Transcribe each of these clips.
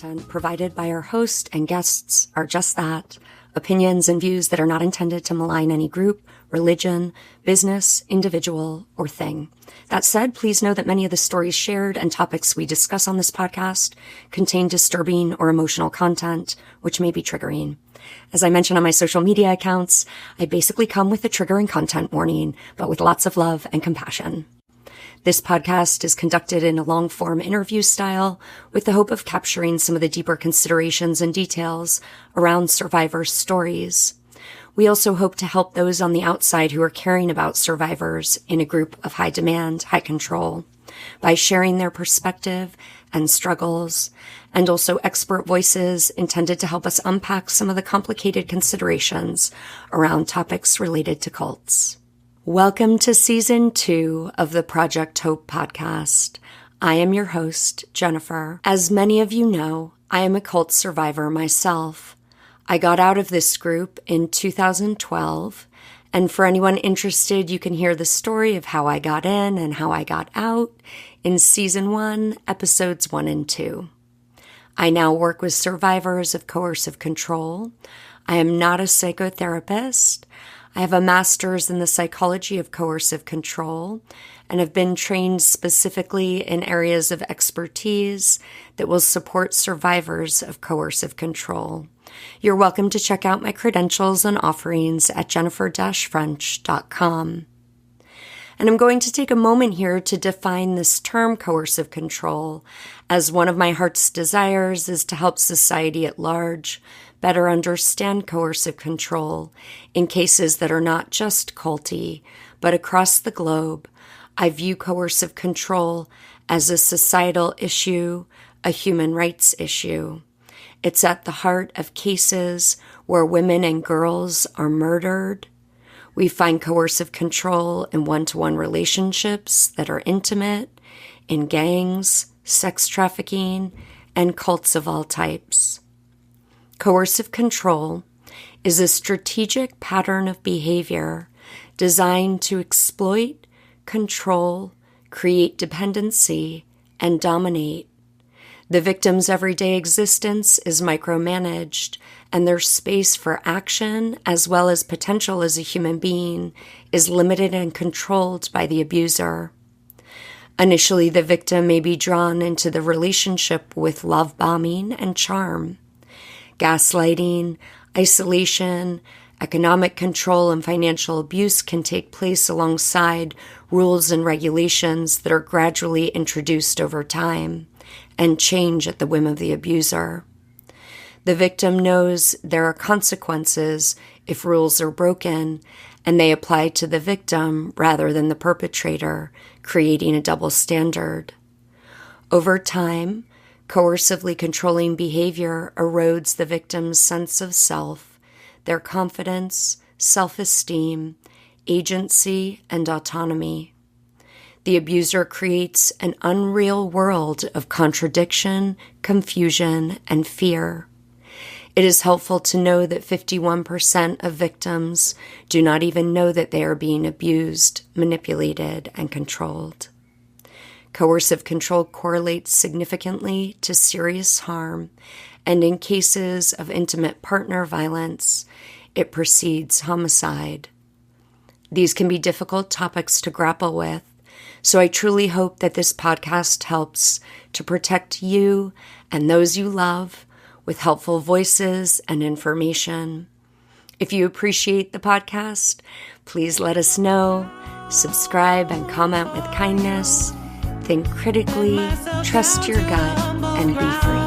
content provided by our host and guests are just that, opinions and views that are not intended to malign any group, religion, business, individual, or thing. That said, please know that many of the stories shared and topics we discuss on this podcast contain disturbing or emotional content, which may be triggering. As I mentioned on my social media accounts, I basically come with a triggering content warning, but with lots of love and compassion. This podcast is conducted in a long-form interview style with the hope of capturing some of the deeper considerations and details around survivors' stories. We also hope to help those on the outside who are caring about survivors in a group of high demand, high control, by sharing their perspective and struggles, and also expert voices intended to help us unpack some of the complicated considerations around topics related to cults. Welcome to Season 2 of the Project Hope podcast. I am your host, Jennifer. As many of you know, I am a cult survivor myself. I got out of this group in 2012, and for anyone interested, you can hear the story of how I got in and how I got out in Season 1, Episodes 1 and 2. I now work with survivors of coercive control. I am not a psychotherapist. I have a master's in the psychology of coercive control and have been trained specifically in areas of expertise that will support survivors of coercive control. You're welcome to check out my credentials and offerings at jennifer-french.com. And I'm going to take a moment here to define this term coercive control, as one of my heart's desires is to help society at large better understand coercive control in cases that are not just culty, but across the globe. I view coercive control as a societal issue, a human rights issue. It's at the heart of cases where women and girls are murdered. We find coercive control in one-to-one relationships that are intimate, in gangs, sex trafficking, and cults of all types. Coercive control is a strategic pattern of behavior designed to exploit, control, create dependency, and dominate. The victim's everyday existence is micromanaged, and their space for action, as well as potential as a human being, is limited and controlled by the abuser. Initially, the victim may be drawn into the relationship with love bombing and charm. Gaslighting, isolation, economic control, and financial abuse can take place alongside rules and regulations that are gradually introduced over time and change at the whim of the abuser. The victim knows there are consequences if rules are broken, and they apply to the victim rather than the perpetrator, creating a double standard. Over time, coercively controlling behavior erodes the victim's sense of self, their confidence, self-esteem, agency, and autonomy. The abuser creates an unreal world of contradiction, confusion, and fear. It is helpful to know that 51% of victims do not even know that they are being abused, manipulated, and controlled. Coercive control correlates significantly to serious harm, and in cases of intimate partner violence, it precedes homicide. These can be difficult topics to grapple with, so I truly hope that this podcast helps to protect you and those you love with helpful voices and information. If you appreciate the podcast, please let us know, subscribe and comment with kindness, think critically, trust your gut, and be free.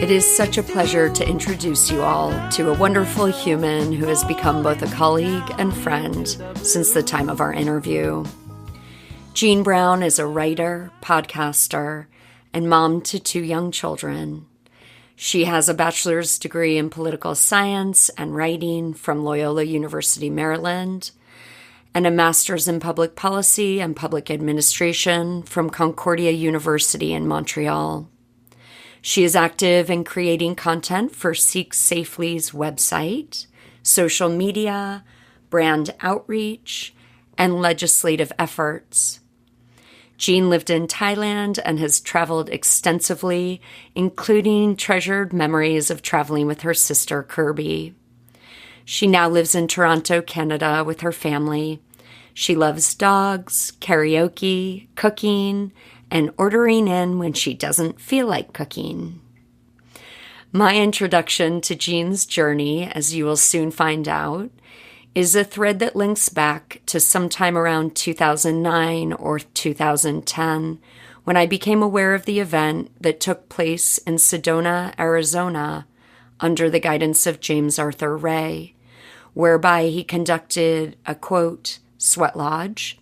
It is such a pleasure to introduce you all to a wonderful human who has become both a colleague and friend since the time of our interview. Jean Brown is a writer, podcaster, and mom to 2 young children. She has a bachelor's degree in political science and writing from Loyola University, Maryland, and a master's in public policy and public administration from Concordia University in Montreal. She is active in creating content for Seek Safely's website, social media, brand outreach, and legislative efforts. Jean lived in Thailand and has traveled extensively, including treasured memories of traveling with her sister Kirby. She now lives in Toronto, Canada, with her family. She loves dogs, karaoke, cooking, and ordering in when she doesn't feel like cooking. My introduction to Jean's journey, as you will soon find out, is a thread that links back to sometime around 2009 or 2010, when I became aware of the event that took place in Sedona, Arizona, under the guidance of James Arthur Ray, whereby he conducted a, quote, sweat lodge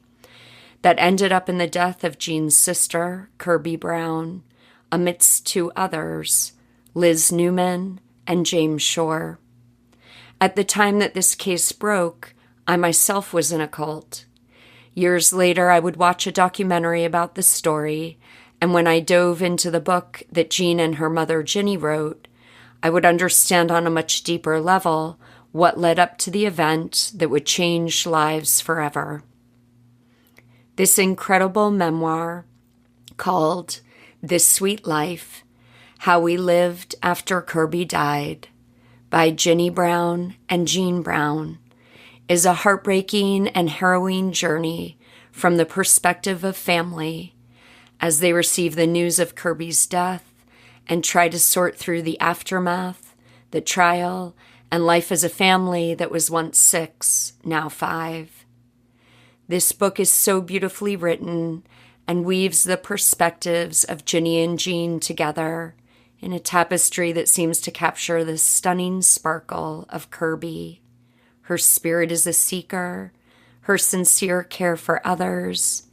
that ended up in the death of Jean's sister, Kirby Brown, amidst two others, Liz Newman and James Shore. At the time that this case broke, I myself was in a cult. Years later, I would watch a documentary about the story, and when I dove into the book that Jean and her mother Ginny wrote, I would understand on a much deeper level what led up to the event that would change lives forever. This incredible memoir, called This Sweet Life, How We Lived After Kirby Died, by Ginny Brown and Jean Brown, is a heartbreaking and harrowing journey from the perspective of family as they receive the news of Kirby's death and try to sort through the aftermath, the trial, and life as a family that was once 6, now 5. This book is so beautifully written and weaves the perspectives of Ginny and Jean together in a tapestry that seems to capture the stunning sparkle of Kirby, her spirit as a seeker, her sincere care for others,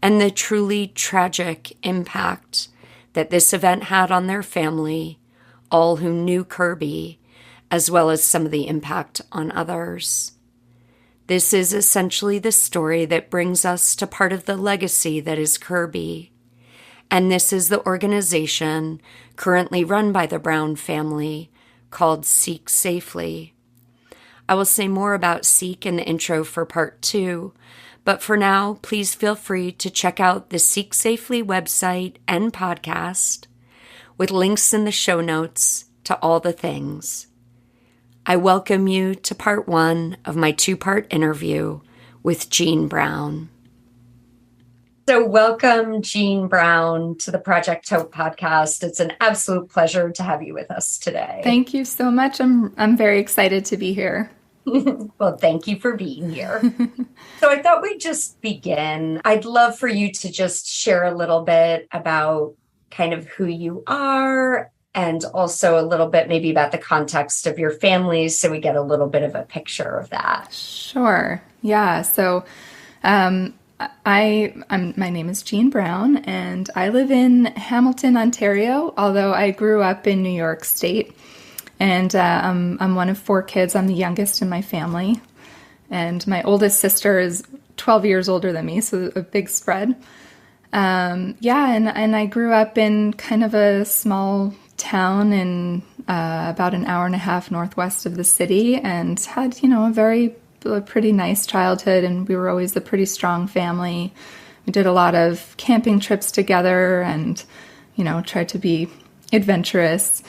and the truly tragic impact that this event had on their family, all who knew Kirby, as well as some of the impact on others. This is essentially the story that brings us to part of the legacy that is Kirby. And this is the organization currently run by the Brown family called Seek Safely. I will say more about Seek in the intro for part 2, but for now, please feel free to check out the Seek Safely website and podcast with links in the show notes to all the things. I welcome you to part 1 of my 2-part interview with Jean Brown. So welcome, Jean Brown, to the Project Hope podcast. It's an absolute pleasure to have you with us today. Thank you so much. I'm very excited to be here. Well, thank you for being here. So I thought we'd just begin. I'd love for you to just share a little bit about kind of who you are and also a little bit maybe about the context of your family so we get a little bit of a picture of that. Sure. Yeah. So my name is Jean Brown, and I live in Hamilton, Ontario, although I grew up in New York State. And I'm one of 4 kids. I'm the youngest in my family. And my oldest sister is 12 years older than me, so a big spread. And I grew up in kind of a small town in about an hour and a half northwest of the city, and had, a pretty nice childhood, and we were always a pretty strong family. We did a lot of camping trips together and, tried to be adventurous.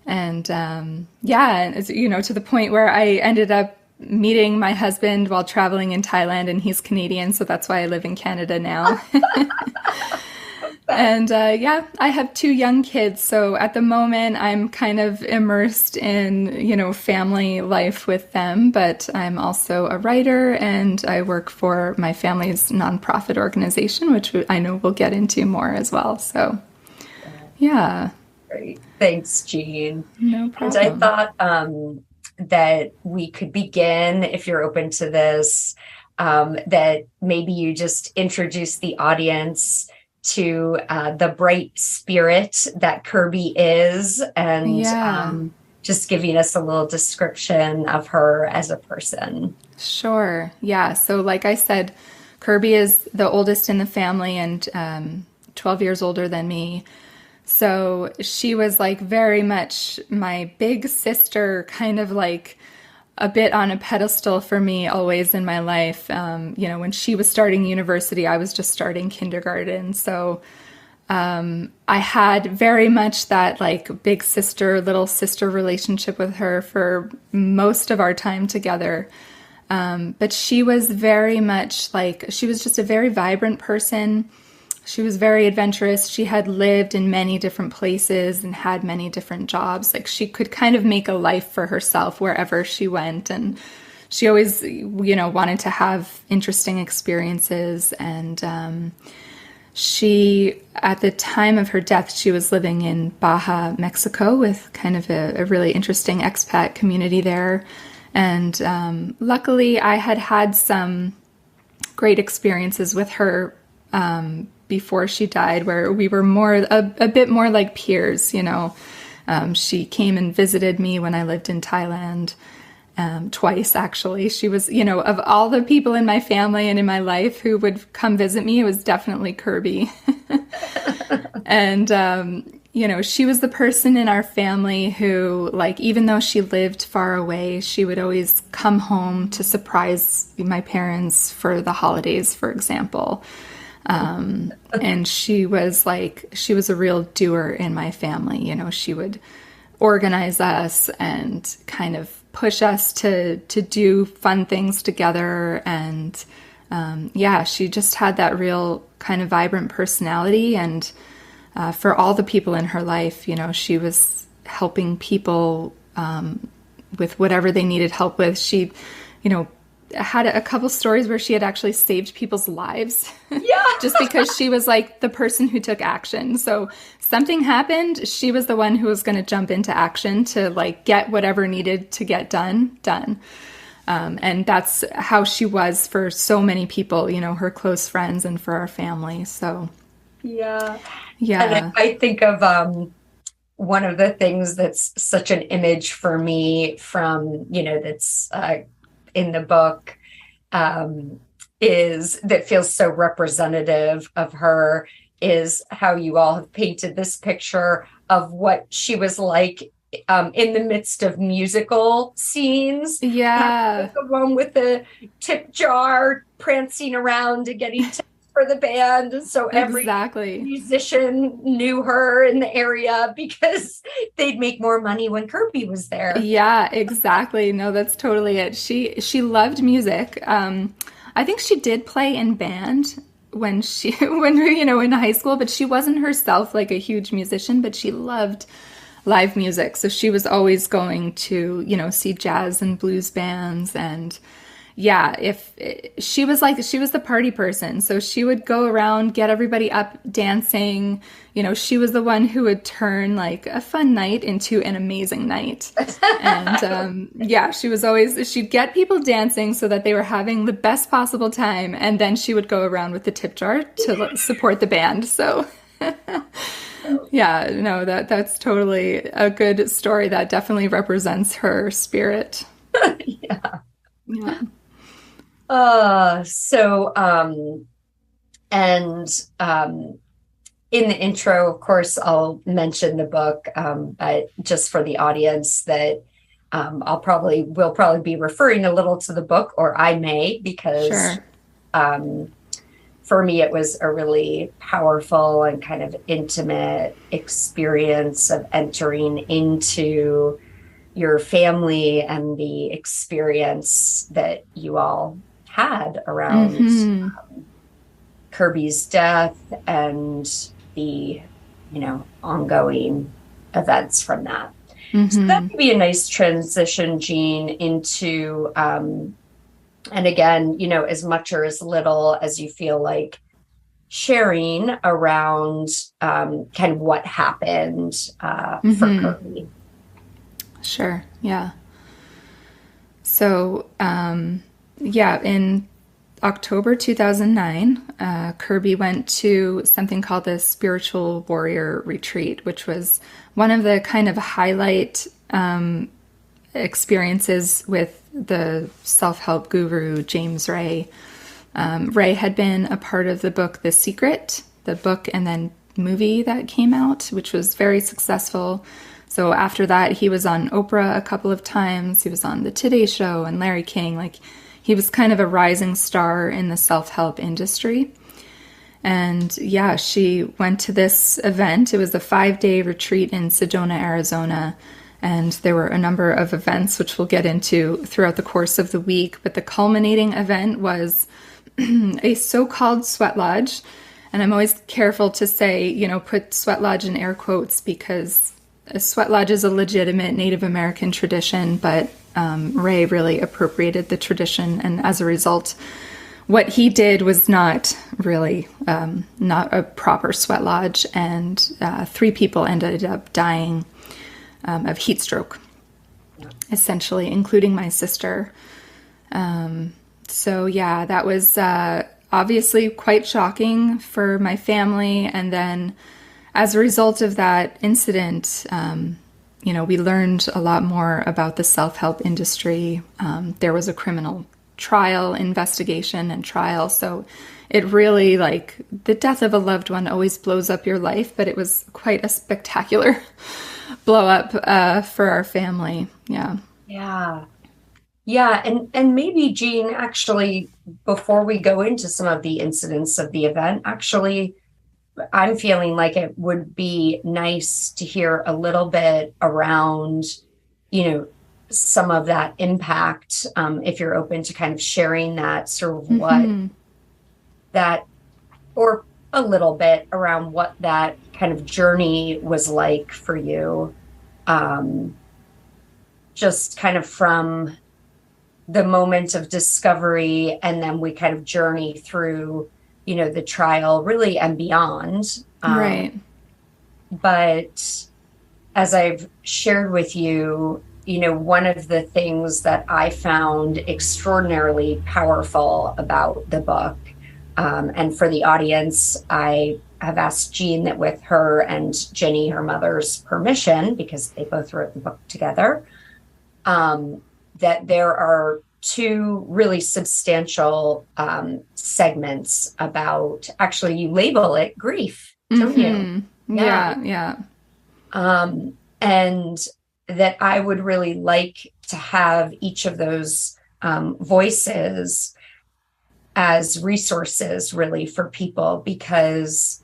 And, to the point where I ended up meeting my husband while traveling in Thailand, and he's Canadian, so that's why I live in Canada now. And I have 2 young kids, so at the moment I'm kind of immersed in, family life with them, but I'm also a writer, and I work for my family's nonprofit organization, which I know we'll get into more as well. So, yeah. Great. Thanks, Jean. No problem. And I thought that we could begin, if you're open to this, that maybe you just introduce the audience to the bright spirit that Kirby is, and just giving us a little description of her as a person. Sure. Yeah. So like I said, Kirby is the oldest in the family and 12 years older than me. So she was like very much my big sister, kind of like a bit on a pedestal for me always in my life. When she was starting university, I was just starting kindergarten. So I had very much that like big sister, little sister relationship with her for most of our time together. But she was very much like, she was just a very vibrant person. She was very adventurous. She had lived in many different places and had many different jobs. Like she could kind of make a life for herself wherever she went. And she always, wanted to have interesting experiences. And she, at the time of her death, she was living in Baja, Mexico, with kind of a really interesting expat community there. And luckily, I had some great experiences with her before she died, where we were a bit more like peers, She came and visited me when I lived in Thailand, twice actually. She was, of all the people in my family and in my life who would come visit me, it was definitely Kirby. And, she was the person in our family who, like, even though she lived far away, she would always come home to surprise my parents for the holidays, for example. And she was a real doer in my family. She would organize us and kind of push us to do fun things together. And, she just had that real kind of vibrant personality. And, for all the people in her life, she was helping people, with whatever they needed help with. She, had a couple stories where she had actually saved people's lives. Yeah. Just because she was like the person who took action. So something happened, she was the one who was going to jump into action to like get whatever needed to get done. And that's how she was for so many people, her close friends and for our family. So yeah. Yeah. And I think of one of the things that's such an image for me from, that's in the book is that feels so representative of her is how you all have painted this picture of what she was like in the midst of musical scenes. Yeah. The one with the tip jar prancing around and getting tips for the band. And so every musician knew her in the area because they'd make more money when Kirby was there. Yeah, exactly. No, that's totally it. She loved music. I think she did play in band when in high school, but she wasn't herself like a huge musician, but she loved live music. So she was always going to, see jazz and blues bands. And yeah, if she was the party person. So she would go around, get everybody up dancing. She was the one who would turn like a fun night into an amazing night. And she'd get people dancing so that they were having the best possible time. And then she would go around with the tip jar to support the band. So yeah, no, that's totally a good story that definitely represents her spirit. Yeah. Yeah. In the intro, of course, I'll mention the book, but just for the audience that we'll probably be referring a little to the book, or I may, because Sure. For me, it was a really powerful and kind of intimate experience of entering into your family and the experience that you all had around Kirby's death and the, ongoing events from that. So that would be a nice transition, Jean, into, and again, as much or as little as you feel like sharing around kind of what happened for Kirby. Sure. Yeah. So, in October 2009, Kirby went to something called the Spiritual Warrior Retreat, which was one of the kind of highlight experiences with the self-help guru, James Ray. Ray had been a part of the book, The Secret, the book and then movie that came out, which was very successful. So after that, he was on Oprah a couple of times. He was on the Today Show and Larry King. Like, he was kind of a rising star in the self-help industry. And yeah, she went to this event. It was a 5-day retreat in Sedona, Arizona. And there were a number of events, which we'll get into throughout the course of the week. But the culminating event was a so-called sweat lodge. And I'm always careful to say, you know, put sweat lodge in air quotes, because a sweat lodge is a legitimate Native American tradition, but Ray really appropriated the tradition. And as a result, what he did was not really not a proper sweat lodge. And 3 people ended up dying of heat stroke, essentially, including my sister. So yeah, that was obviously quite shocking for my family. And then as a result of that incident, you know, we learned a lot more about the self-help industry. There was a criminal trial, investigation, and trial. So it really, like, the death of a loved one always blows up your life, but it was quite a spectacular blow up for our family. Yeah. Yeah. Yeah. And maybe, Jean, actually, before we go into some of the incidents of the event, actually, I'm feeling like it would be nice to hear a little bit around, you know, some of that impact, if you're open to kind of sharing that, sort of what that, or a little bit around what that kind of journey was like for you. Just kind of from the moment of discovery, and then we kind of journey through, you know, the trial really and beyond. Right. But as I've shared with you, you know, one of the things that I found extraordinarily powerful about the book, and for the audience, I have asked Jean that with her and Jenny, her mother's permission, because they both wrote the book together, that there are 2 really substantial segments about, actually, you label it grief, don't you? Yeah. And that I would really like to have each of those voices as resources, really, for people, because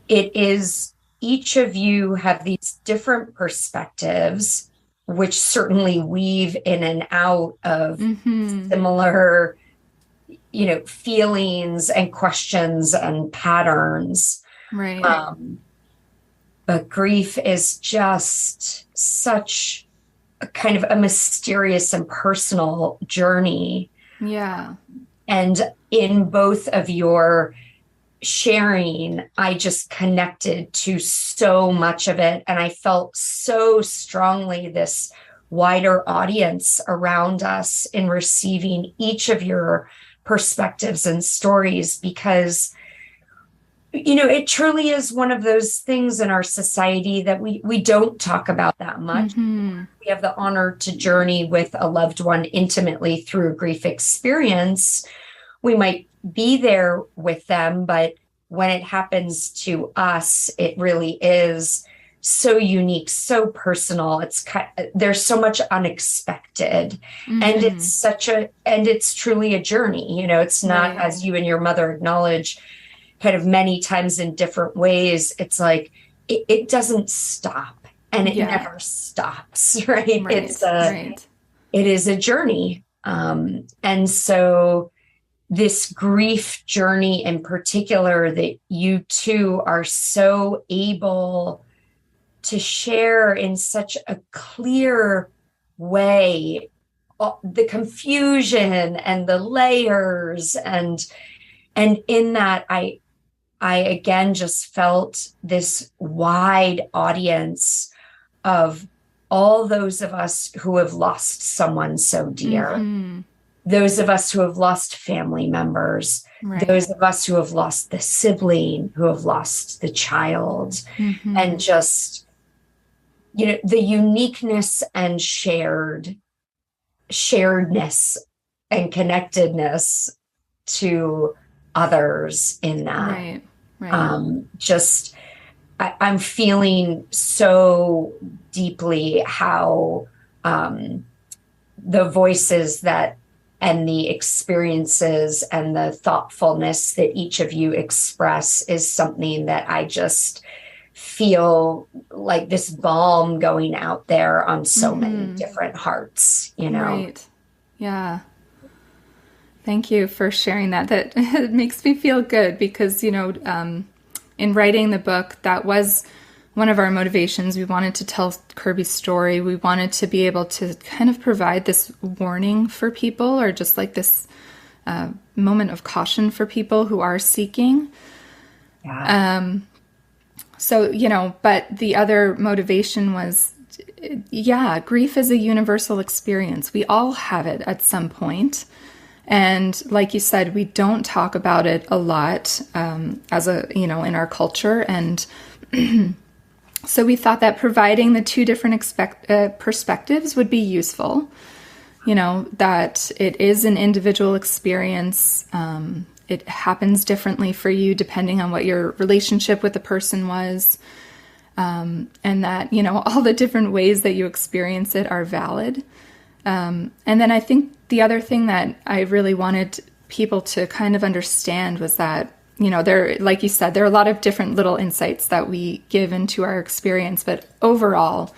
it is, each of you have these different perspectives, which certainly weave in and out of similar, you know, feelings and questions and patterns. Right. But grief is just such a kind of a mysterious and personal journey. Yeah. And in both of your sharing, I just connected to so much of it. And I felt so strongly this wider audience around us in receiving each of your perspectives and stories, because, you know, it truly is one of those things in our society that we don't talk about that much. We have the honor to journey with a loved one intimately through a grief experience. We might be there with them, but when it happens to us, it really is so unique, so personal. There's so much unexpected, and it's truly a journey. You know, it's not, as you and your mother acknowledge, kind of many times in different ways. It's like it doesn't stop, and it never stops. Right? It is a journey, and so this grief journey in particular that you 2 are so able to share in such a clear way, the confusion and the layers, and in that I again just felt this wide audience of all those of us who have lost someone so dear, those of us who have lost family members, those of us who have lost the sibling, who have lost the child, and just, you know, the uniqueness and sharedness and connectedness to others in that. Right. Just I'm feeling so deeply how the voices that and the experiences and the thoughtfulness that each of you express is something that I just feel like this balm going out there on so many different hearts, you know? Right. Yeah. Thank you for sharing that. That it makes me feel good because, in writing the book, that was one of our motivations. We wanted to tell Kirby's story. We wanted to be able to kind of provide this warning for people, or just like this moment of caution for people who are seeking. Yeah. But the other motivation was, grief is a universal experience. We all have it at some point. And like you said, we don't talk about it a lot in our culture. And so we thought that providing the two different perspectives would be useful. That it is an individual experience. It happens differently for you depending on what your relationship with the person was. And that, all the different ways that you experience it are valid. And then I think the other thing that I really wanted people to kind of understand was that, like you said, there are a lot of different little insights that we give into our experience. But overall,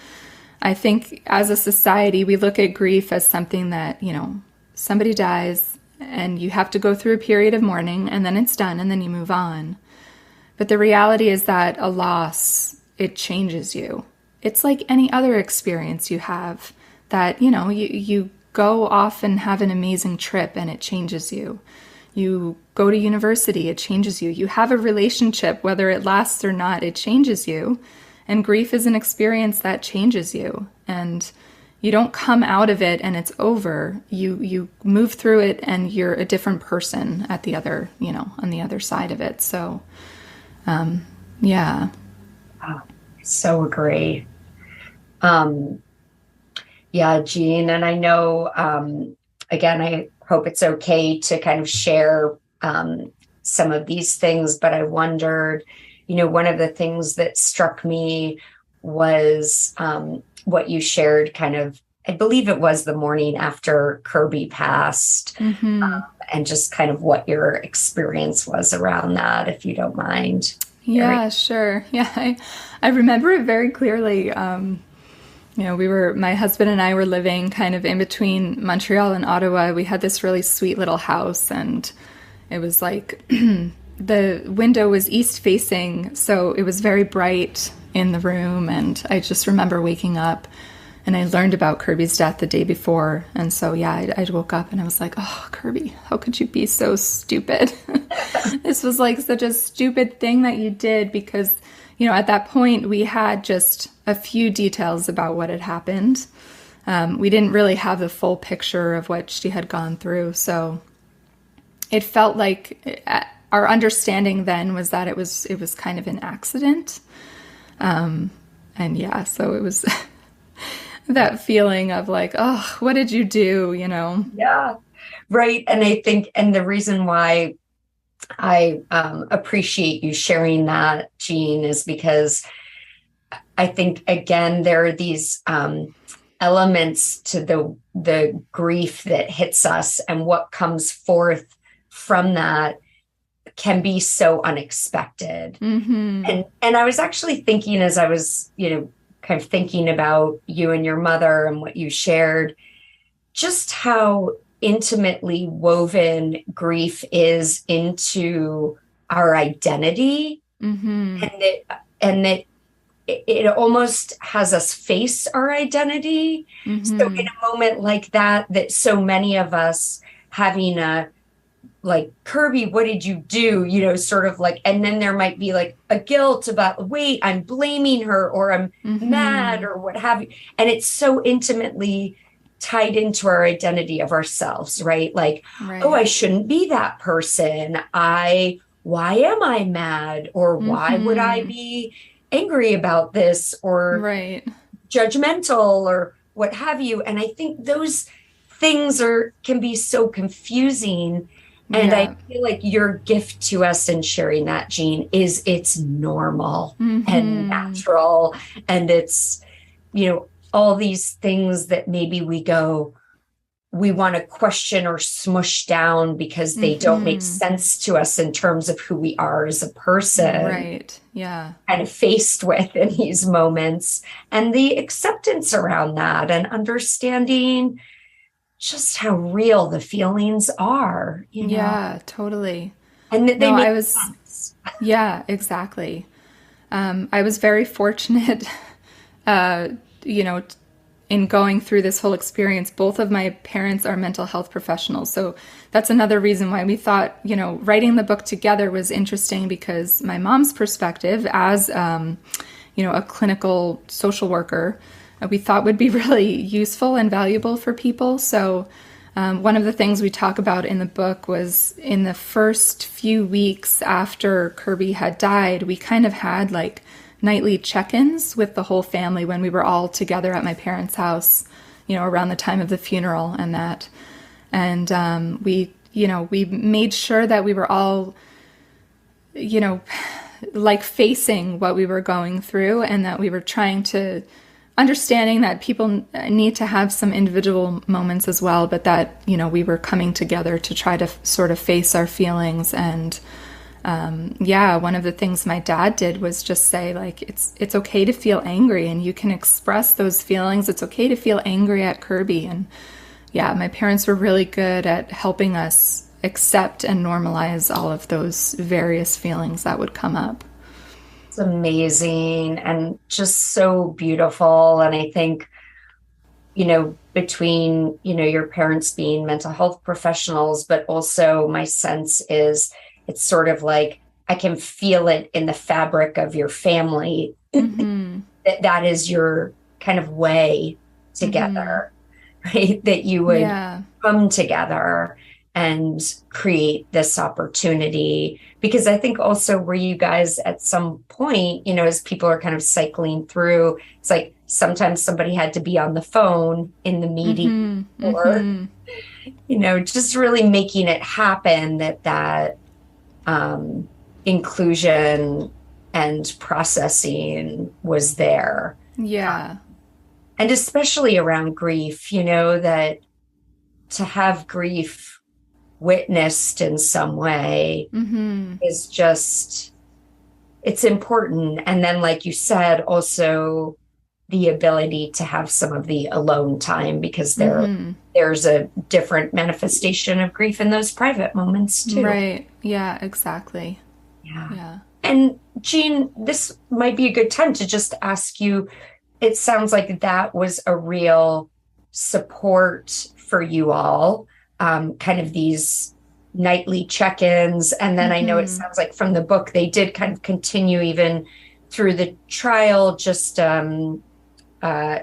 I think as a society, we look at grief as something that, somebody dies and you have to go through a period of mourning and then it's done and then you move on. But the reality is that a loss, it changes you. It's like any other experience you have that, you go off and have an amazing trip and it changes you. You go to university, it changes you. You have a relationship, whether it lasts or not, it changes you. And grief is an experience that changes you. And you don't come out of it and it's over. You move through it and you're a different person at the other, on the other side of it. So, yeah. Oh, so agree. Yeah, Jean, and I know, again, I hope it's okay to kind of share some of these things, but I wondered, one of the things that struck me was what you shared kind of, I believe it was the morning after Kirby passed, and just kind of what your experience was around that, if you don't mind. Yeah, sure. Yeah, I remember it very clearly. My husband and I were living kind of in between Montreal and Ottawa. We had this really sweet little house, and it was like the window was east facing, so it was very bright in the room. And I just remember waking up and I learned about Kirby's death the day before. And so, I woke up and I was like, oh, Kirby, how could you be so stupid? This was like such a stupid thing that you did because, at that point we had just a few details about what had happened. We didn't really have the full picture of what she had gone through. So it felt like our understanding then was that it was kind of an accident. So it was that feeling of like, oh, what did you do? Yeah, right. And I think, and the reason why I appreciate you sharing that, Jean, is because I think, again, there are these elements to the grief that hits us, and what comes forth from that can be so unexpected. And I was actually thinking, as I was, kind of thinking about you and your mother and what you shared, just how intimately woven grief is into our identity, and that it almost has us face our identity. So in a moment like that so many of us having a, like, Kirby, what did you do? Sort of like, and then there might be like a guilt about, wait, I'm blaming her, or I'm mad, or what have you. And it's so intimately tied into our identity of ourselves, right? Like, oh, I shouldn't be that person. Why am I mad? Or why would I be angry about this, or judgmental, or what have you? And I think those things can be so confusing. And I Yeah. feel like your gift to us in sharing that, Jean, is it's normal and Mm-hmm. natural. And it's, all these things that maybe we want to question or smush down because they don't make Mm-hmm. sense to us in terms of who we are as a person, Right. Yeah. kind of faced with in these moments, and the acceptance around that and understanding just how real the feelings are. Yeah, totally. And that they No, make I was, sense. yeah, exactly. I was very fortunate, uh, you know, in going through this whole experience. Both of my parents are mental health professionals. So that's another reason why we thought, writing the book together was interesting, because my mom's perspective as, a clinical social worker, we thought would be really useful and valuable for people. So one of the things we talk about in the book was, in the first few weeks after Kirby had died, we kind of had like nightly check-ins with the whole family when we were all together at my parents' house, around the time of the funeral and that. And we made sure that we were all, like facing what we were going through, and that we were trying to understanding that people need to have some individual moments as well, but that, we were coming together to try to sort of face our feelings. And one of the things my dad did was just say, like, it's okay to feel angry, and you can express those feelings. It's okay to feel angry at Kirby. And yeah, my parents were really good at helping us accept and normalize all of those various feelings that would come up. It's amazing and just so beautiful. And I think, between, your parents being mental health professionals, but also my sense is it's sort of like I can feel it in the fabric of your family Mm-hmm. that is your kind of way Mm-hmm. together, right? That you would Yeah. come together and create this opportunity. Because I think also, were you guys at some point, as people are kind of cycling through, it's like sometimes somebody had to be on the phone in the meeting, Mm-hmm. or, Mm-hmm. just really making it happen, that inclusion and processing was there. Yeah. And especially around grief, that to have grief witnessed in some way Mm-hmm. is just, it's important. And then, like you said, also the ability to have some of the alone time, because Mm-hmm. there's a different manifestation of grief in those private moments too. Right. Yeah, exactly. Yeah. Yeah. And Jean, this might be a good time to just ask you, it sounds like that was a real support for you all, kind of these nightly check-ins. And then I know it Mm-hmm. sounds like from the book, they did kind of continue even through the trial, just, uh,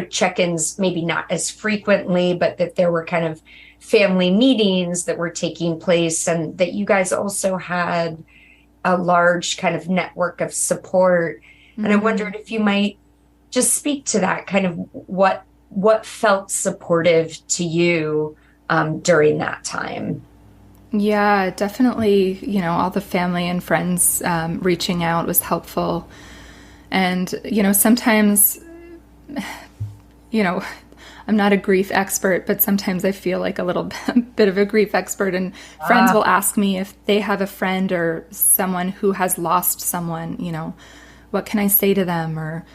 check-ins, maybe not as frequently, but that there were kind of family meetings that were taking place, and that you guys also had a large kind of network of support. And I Mm-hmm. wondered if you might just speak to that, kind of what felt supportive to you during that time. Yeah, definitely, all the family and friends reaching out was helpful. And, sometimes, you know, I'm not a grief expert, but sometimes I feel like a little bit of a grief expert. And friends Ah, will ask me if they have a friend or someone who has lost someone, what can I say to them, or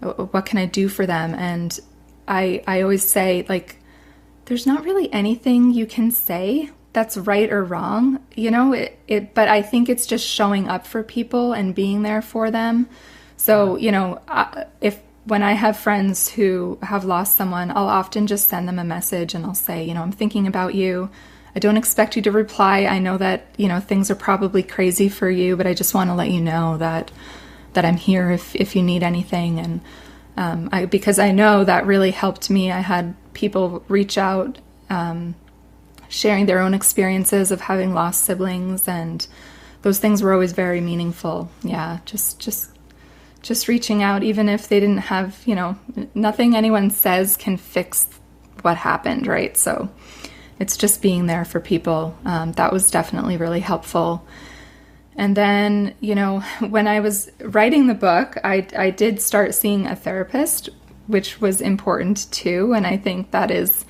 what can I do for them? And I always say, like, there's not really anything you can say that's right or wrong, but I think it's just showing up for people and being there for them. So, if when I have friends who have lost someone, I'll often just send them a message and I'll say, I'm thinking about you. I don't expect you to reply. I know that, things are probably crazy for you, but I just want to let you know that I'm here if you need anything. And because I know that really helped me. I had people reach out, sharing their own experiences of having lost siblings, and those things were always very meaningful. Yeah, just reaching out, even if they didn't have, nothing anyone says can fix what happened, right? So it's just being there for people. That was definitely really helpful. And then, when I was writing the book, I did start seeing a therapist, which was important too. And I think that is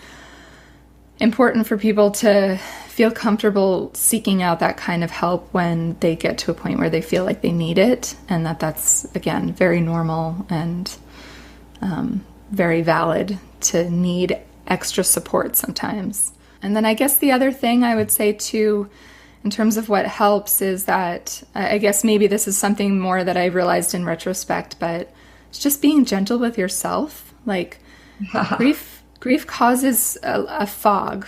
important for people to feel comfortable seeking out that kind of help when they get to a point where they feel like they need it, and that's, again, very normal and very valid to need extra support sometimes. And then I guess the other thing I would say too, in terms of what helps, is that I guess maybe this is something more that I realized in retrospect, but it's just being gentle with yourself. Like, grief causes a fog.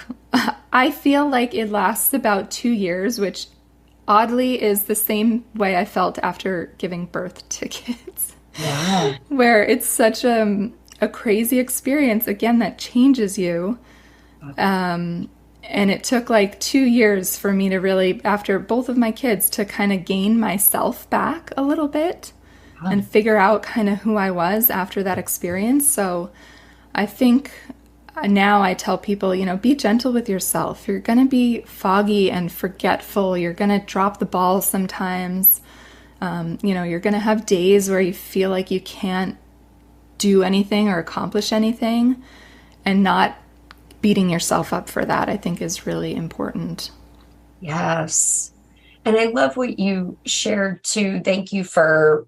I feel like it lasts about 2 years, which oddly is the same way I felt after giving birth to kids. Yeah. Where it's such a crazy experience, again, that changes you. And it took like 2 years for me to really, after both of my kids, to kind of gain myself back a little bit and figure out kind of who I was after that experience. So I think now I tell people, be gentle with yourself. You're going to be foggy and forgetful. You're going to drop the ball sometimes. You're going to have days where you feel like you can't do anything or accomplish anything, and not beating yourself up for that, I think, is really important. Yes. And I love what you shared too. Thank you for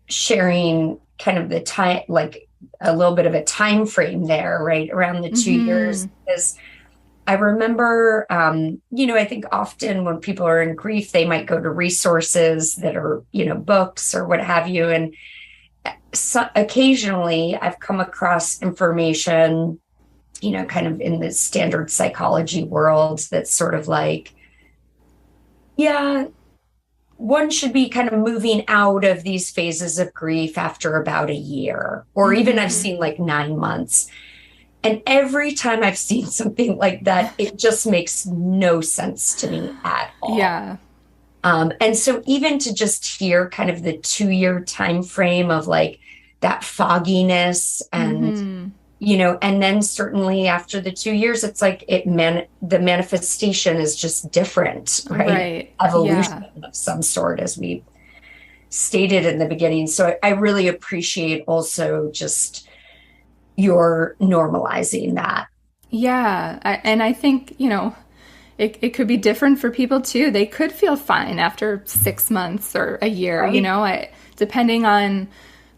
sharing kind of the time, like a little bit of a time frame there, right around the 2 years. Because I remember, I think often when people are in grief, they might go to resources that are, books or what have you. And so occasionally I've come across information, kind of in the standard psychology world that's sort of like, yeah, one should be kind of moving out of these phases of grief after about a year, or even I've seen like 9 months. And every time I've seen something like that, it just makes no sense to me at all. Yeah. And so even to just hear kind of the 2-year time frame of like that fogginess and, and then certainly after the 2 years, it's like the manifestation is just different, right? Evolution of some sort, as we stated in the beginning. So I really appreciate also just your normalizing that. Yeah. And I think, it could be different for people too. They could feel fine after 6 months or a year, right. Depending on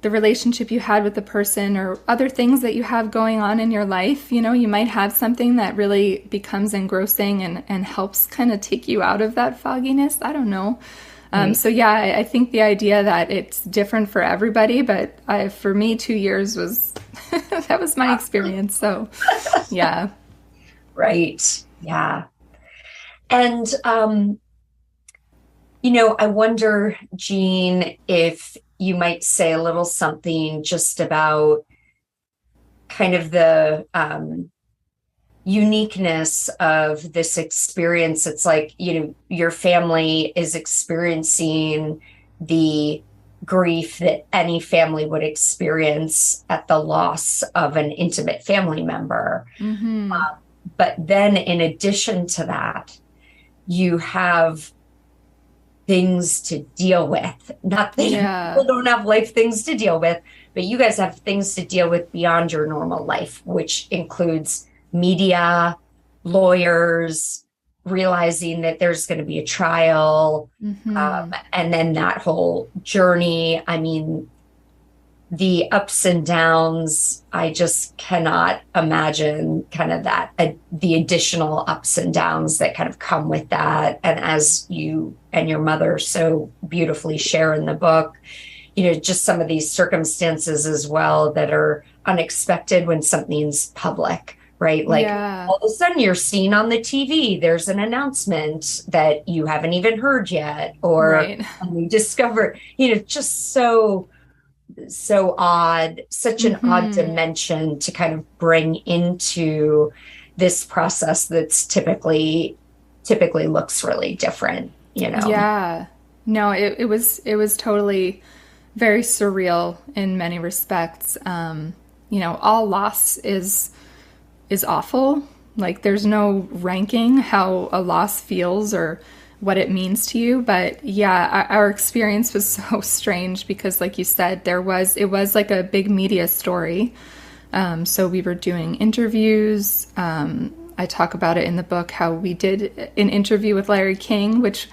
the relationship you had with the person or other things that you have going on in your life. You might have something that really becomes engrossing and helps kind of take you out of that fogginess. I don't know. So yeah, I think the idea that it's different for everybody, but for me, 2 years was, that was my experience. So yeah. Right. Yeah. And, I wonder, Jean, if you might say a little something just about kind of the uniqueness of this experience. It's like, your family is experiencing the grief that any family would experience at the loss of an intimate family member. But then in addition to that, you have things to deal with. Not that people don't have life things to deal with, but you guys have things to deal with beyond your normal life, which includes media, lawyers, realizing that there's going to be a trial, and then that whole journey. I mean, the ups and downs, I just cannot imagine kind of that, the additional ups and downs that kind of come with that. And as you and your mother so beautifully share in the book, just some of these circumstances as well that are unexpected when something's public, right? Like all of a sudden you're seen on the TV, there's an announcement that you haven't even heard yet, or you discover, just so odd, such an odd dimension to kind of bring into this process that's typically looks really different, Yeah. No, it was totally very surreal in many respects. All loss is awful, Like, there's no ranking how a loss feels or what it means to you. But yeah, our experience was so strange because, like you said, it was like a big media story. So we were doing interviews. I talk about it in the book, how we did an interview with Larry King, which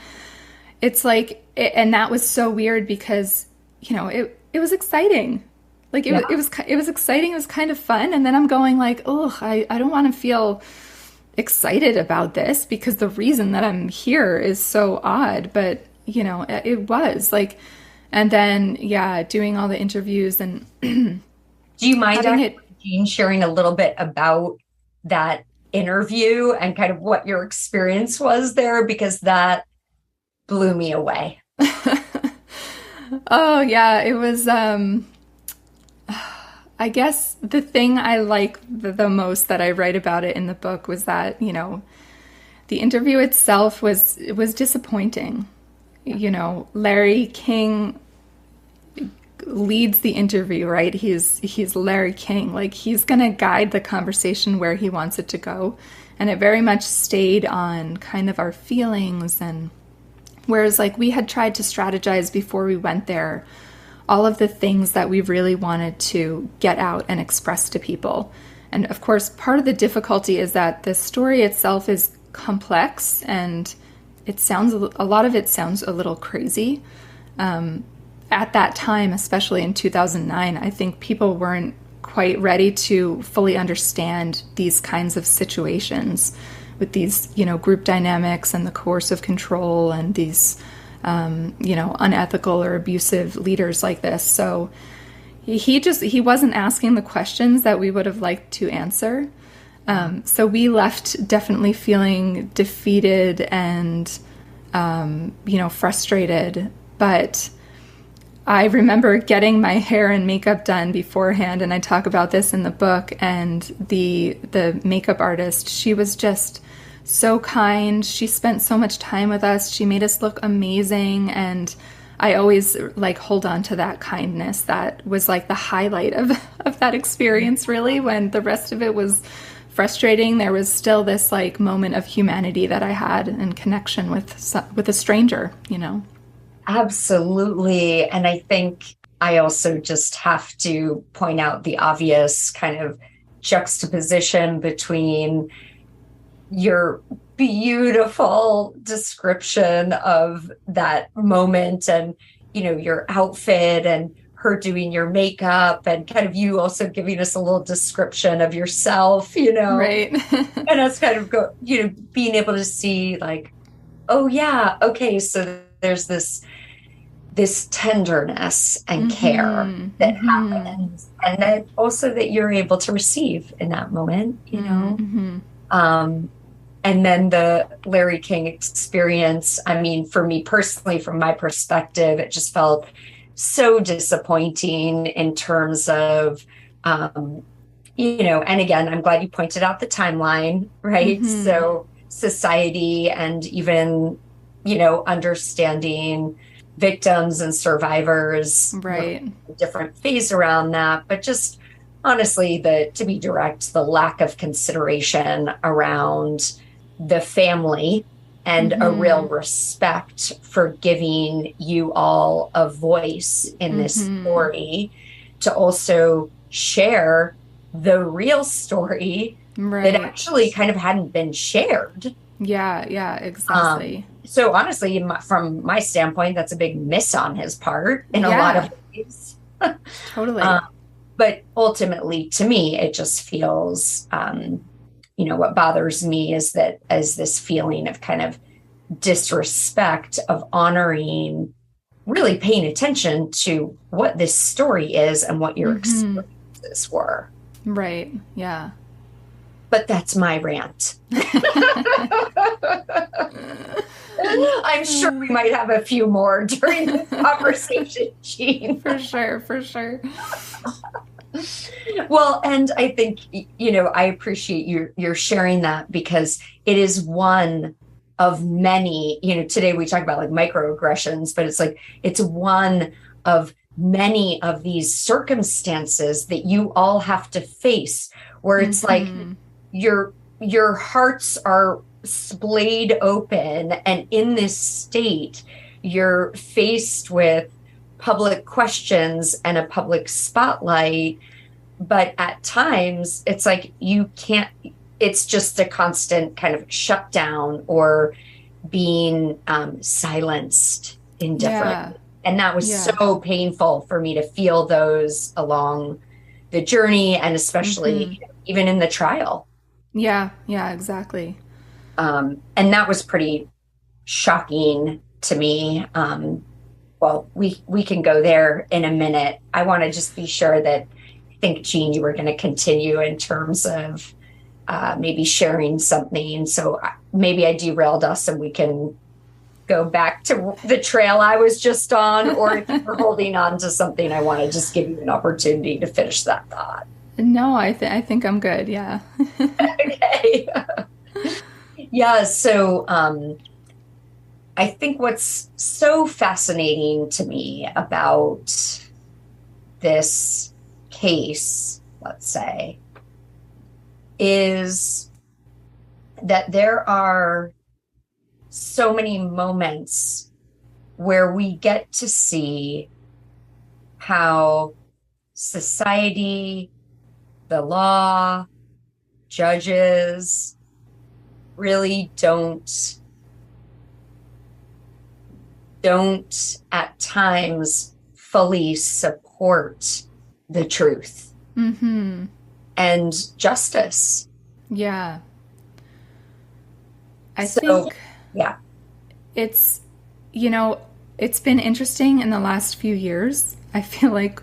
it's like, and that was so weird because, you know, it was exciting. Like it was exciting. It was kind of fun. And then I'm going like, oh, I don't want to feel excited about this because the reason that I'm here is so odd. But, you know, it was like, and then, yeah, doing all the interviews and do you mind Jean sharing a little bit about that interview and kind of what your experience was there? Because that blew me away. Oh, yeah, it was, I guess the thing I like the most that I write about it in the book was that, you know, the interview itself was disappointing. You know, Larry King leads the interview, right? He's Larry King. Like, he's going to guide the conversation where he wants it to go. And it very much stayed on kind of our feelings. And whereas, like, we had tried to strategize before we went there, all of the things that we really wanted to get out and express to people. And of course, part of the difficulty is that the story itself is complex and a lot of it sounds a little crazy. At that time, especially in 2009, I think people weren't quite ready to fully understand these kinds of situations with these, you know, group dynamics and the coercive control and these, you know, unethical or abusive leaders like this. So he wasn't asking the questions that we would have liked to answer. So we left definitely feeling defeated and, you know, frustrated. But I remember getting my hair and makeup done beforehand, and I talk about this in the book, and the makeup artist, she was just so kind. She spent so much time with us. She made us look amazing, and I always like hold on to that kindness. That was like the highlight of that experience, really. When the rest of it was frustrating, there was still this like moment of humanity that I had and connection with a stranger, you know. Absolutely. And I think I also just have to point out the obvious kind of juxtaposition between your beautiful description of that moment and, you know, your outfit and her doing your makeup and kind of you also giving us a little description of yourself, you know, right. And us kind of being able to see like, oh yeah, okay, so there's this tenderness and care that happens, and that also that you're able to receive in that moment, you know. And then the Larry King experience, I mean, for me personally, from my perspective, it just felt so disappointing in terms of, you know, and again, I'm glad you pointed out the timeline, right? So society and even, you know, understanding victims and survivors, right? Different phase around that, but just honestly, to be direct, the lack of consideration around the family and a real respect for giving you all a voice in this story to also share the real story that actually kind of hadn't been shared. Yeah, exactly. So honestly, from my standpoint, that's a big miss on his part in a lot of ways. Totally. But ultimately, to me, it just feels, you know, what bothers me is this feeling of kind of disrespect of honoring, really paying attention to what this story is and what your experiences were. Right. Yeah. But that's my rant. I'm sure we might have a few more during the conversation, Jean. For sure. Well, and I think, you know, I appreciate your sharing that because it is one of many, you know, today we talk about like microaggressions, but it's like, it's one of many of these circumstances that you all have to face where it's like, you're your hearts are splayed open, and in this state, you're faced with public questions and a public spotlight. But at times, it's like you can't, it's just a constant kind of shutdown or being silenced indifferently. Yeah. And that was Yeah. so painful for me to feel those along the journey, and especially even in the trial. Yeah. Yeah, exactly. And that was pretty shocking to me. Well, we can go there in a minute. I want to just be sure that I think, Jean, you were going to continue in terms of maybe sharing something. So maybe I derailed us and we can go back to the trail I was just on, or if you're holding on to something, I want to just give you an opportunity to finish that thought. No, I think I'm good. Yeah. Okay. Yeah. So I think what's so fascinating to me about this case, let's say, is that there are so many moments where we get to see how society, the law, judges really don't at times fully support the truth and justice. Yeah. I So, think yeah. it's, it's been interesting in the last few years. I feel like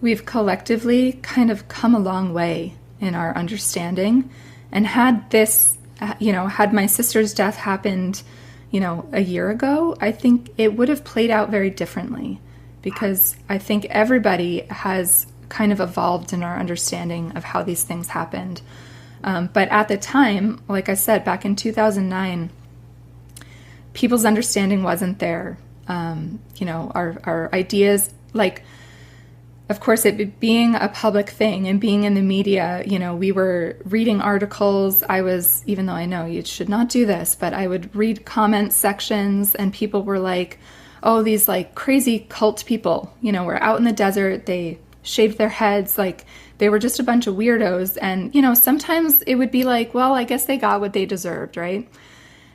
we've collectively kind of come a long way in our understanding. And had this, had my sister's death happened, a year ago, I think it would have played out very differently, because I think everybody has kind of evolved in our understanding of how these things happened. But at the time, like I said, back in 2009, people's understanding wasn't there. Our ideas, like, of course, it being a public thing and being in the media, we were reading articles. I was, even though I know you should not do this, but I would read comment sections, and people were like, oh, these like crazy cult people, were out in the desert. They shaved their heads. Like, they were just a bunch of weirdos. And, sometimes it would be like, well, I guess they got what they deserved, right?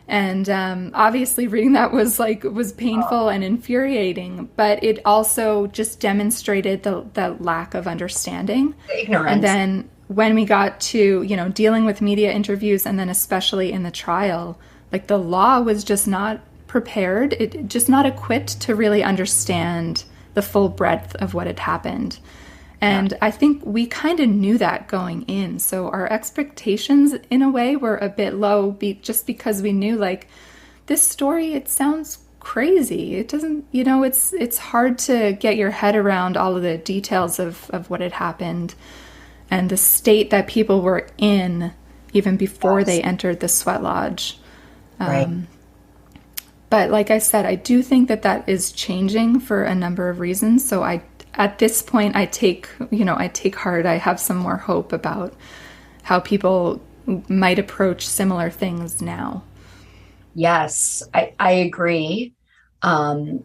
And obviously reading that was painful and infuriating, but it also just demonstrated the lack of understanding. Ignorance. And then when we got to, dealing with media interviews, and then especially in the trial, like, the law was just not prepared, it just not equipped to really understand the full breadth of what had happened. And I think we kind of knew that going in. So our expectations, in a way, were a bit low, just because we knew, like, this story, it sounds crazy. It doesn't, it's hard to get your head around all of the details of what had happened and the state that people were in even before they entered the sweat lodge. Right. But like I said, I do think that is changing for a number of reasons. So at this point, I take heart. I have some more hope about how people might approach similar things now. Yes, I agree. And,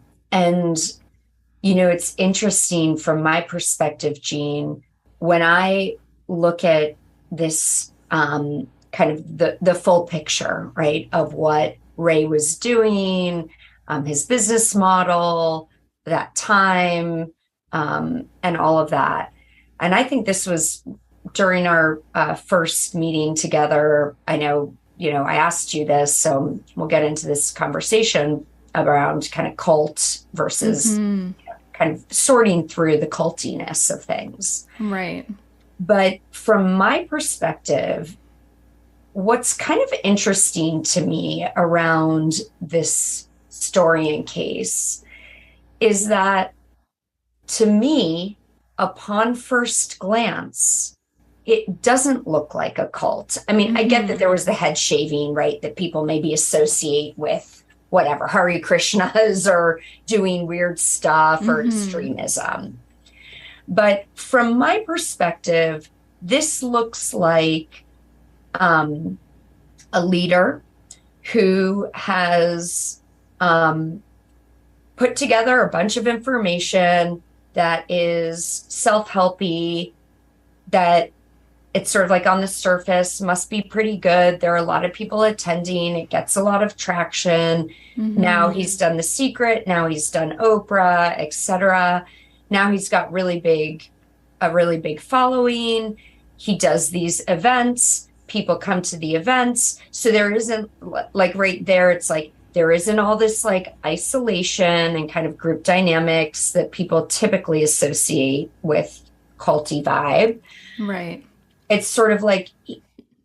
it's interesting from my perspective, Jean, when I look at this kind of the full picture, right, of what Ray was doing, his business model, that time, and all of that. And I think this was during our first meeting together. I know, I asked you this, so we'll get into this conversation around kind of cult versus kind of sorting through the cultiness of things. Right. But from my perspective, what's kind of interesting to me around this story and case is that, to me, upon first glance, it doesn't look like a cult. I mean, I get that there was the head shaving, right, that people maybe associate with whatever, Hare Krishnas or doing weird stuff or extremism. But from my perspective, this looks like a leader who has put together a bunch of information that is self-helpy, that it's sort of like on the surface must be pretty good. There are a lot of people attending. It gets a lot of traction. Now he's done The Secret. Now he's done Oprah, etc. Now he's got a really big following. He does these events. People come to the events. So there isn't, like, right there, it's like there isn't all this like isolation and kind of group dynamics that people typically associate with culty vibe. Right. It's sort of like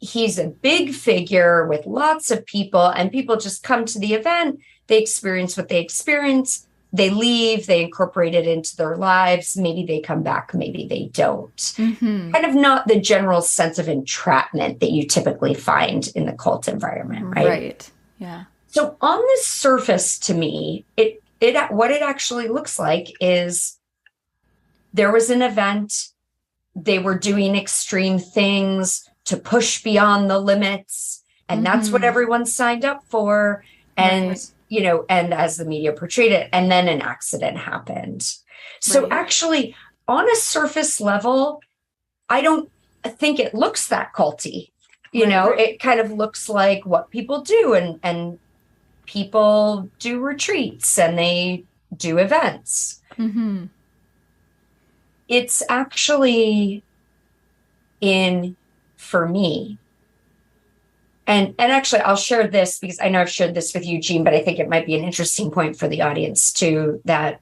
he's a big figure with lots of people, and people just come to the event. They experience what they experience. They leave. They incorporate it into their lives. Maybe they come back. Maybe they don't. Kind of not the general sense of entrapment that you typically find in the cult environment, right? Right. Yeah. So on the surface, to me, what it actually looks like is there was an event. They were doing extreme things to push beyond the limits. And that's what everyone signed up for. And, and as the media portrayed it, and then an accident happened. So actually, on a surface level, I don't think it looks that culty. It kind of looks like what people do. And people do retreats and they do events. It's actually for me. And actually, I'll share this because I know I've shared this with you, Jean, but I think it might be an interesting point for the audience too, that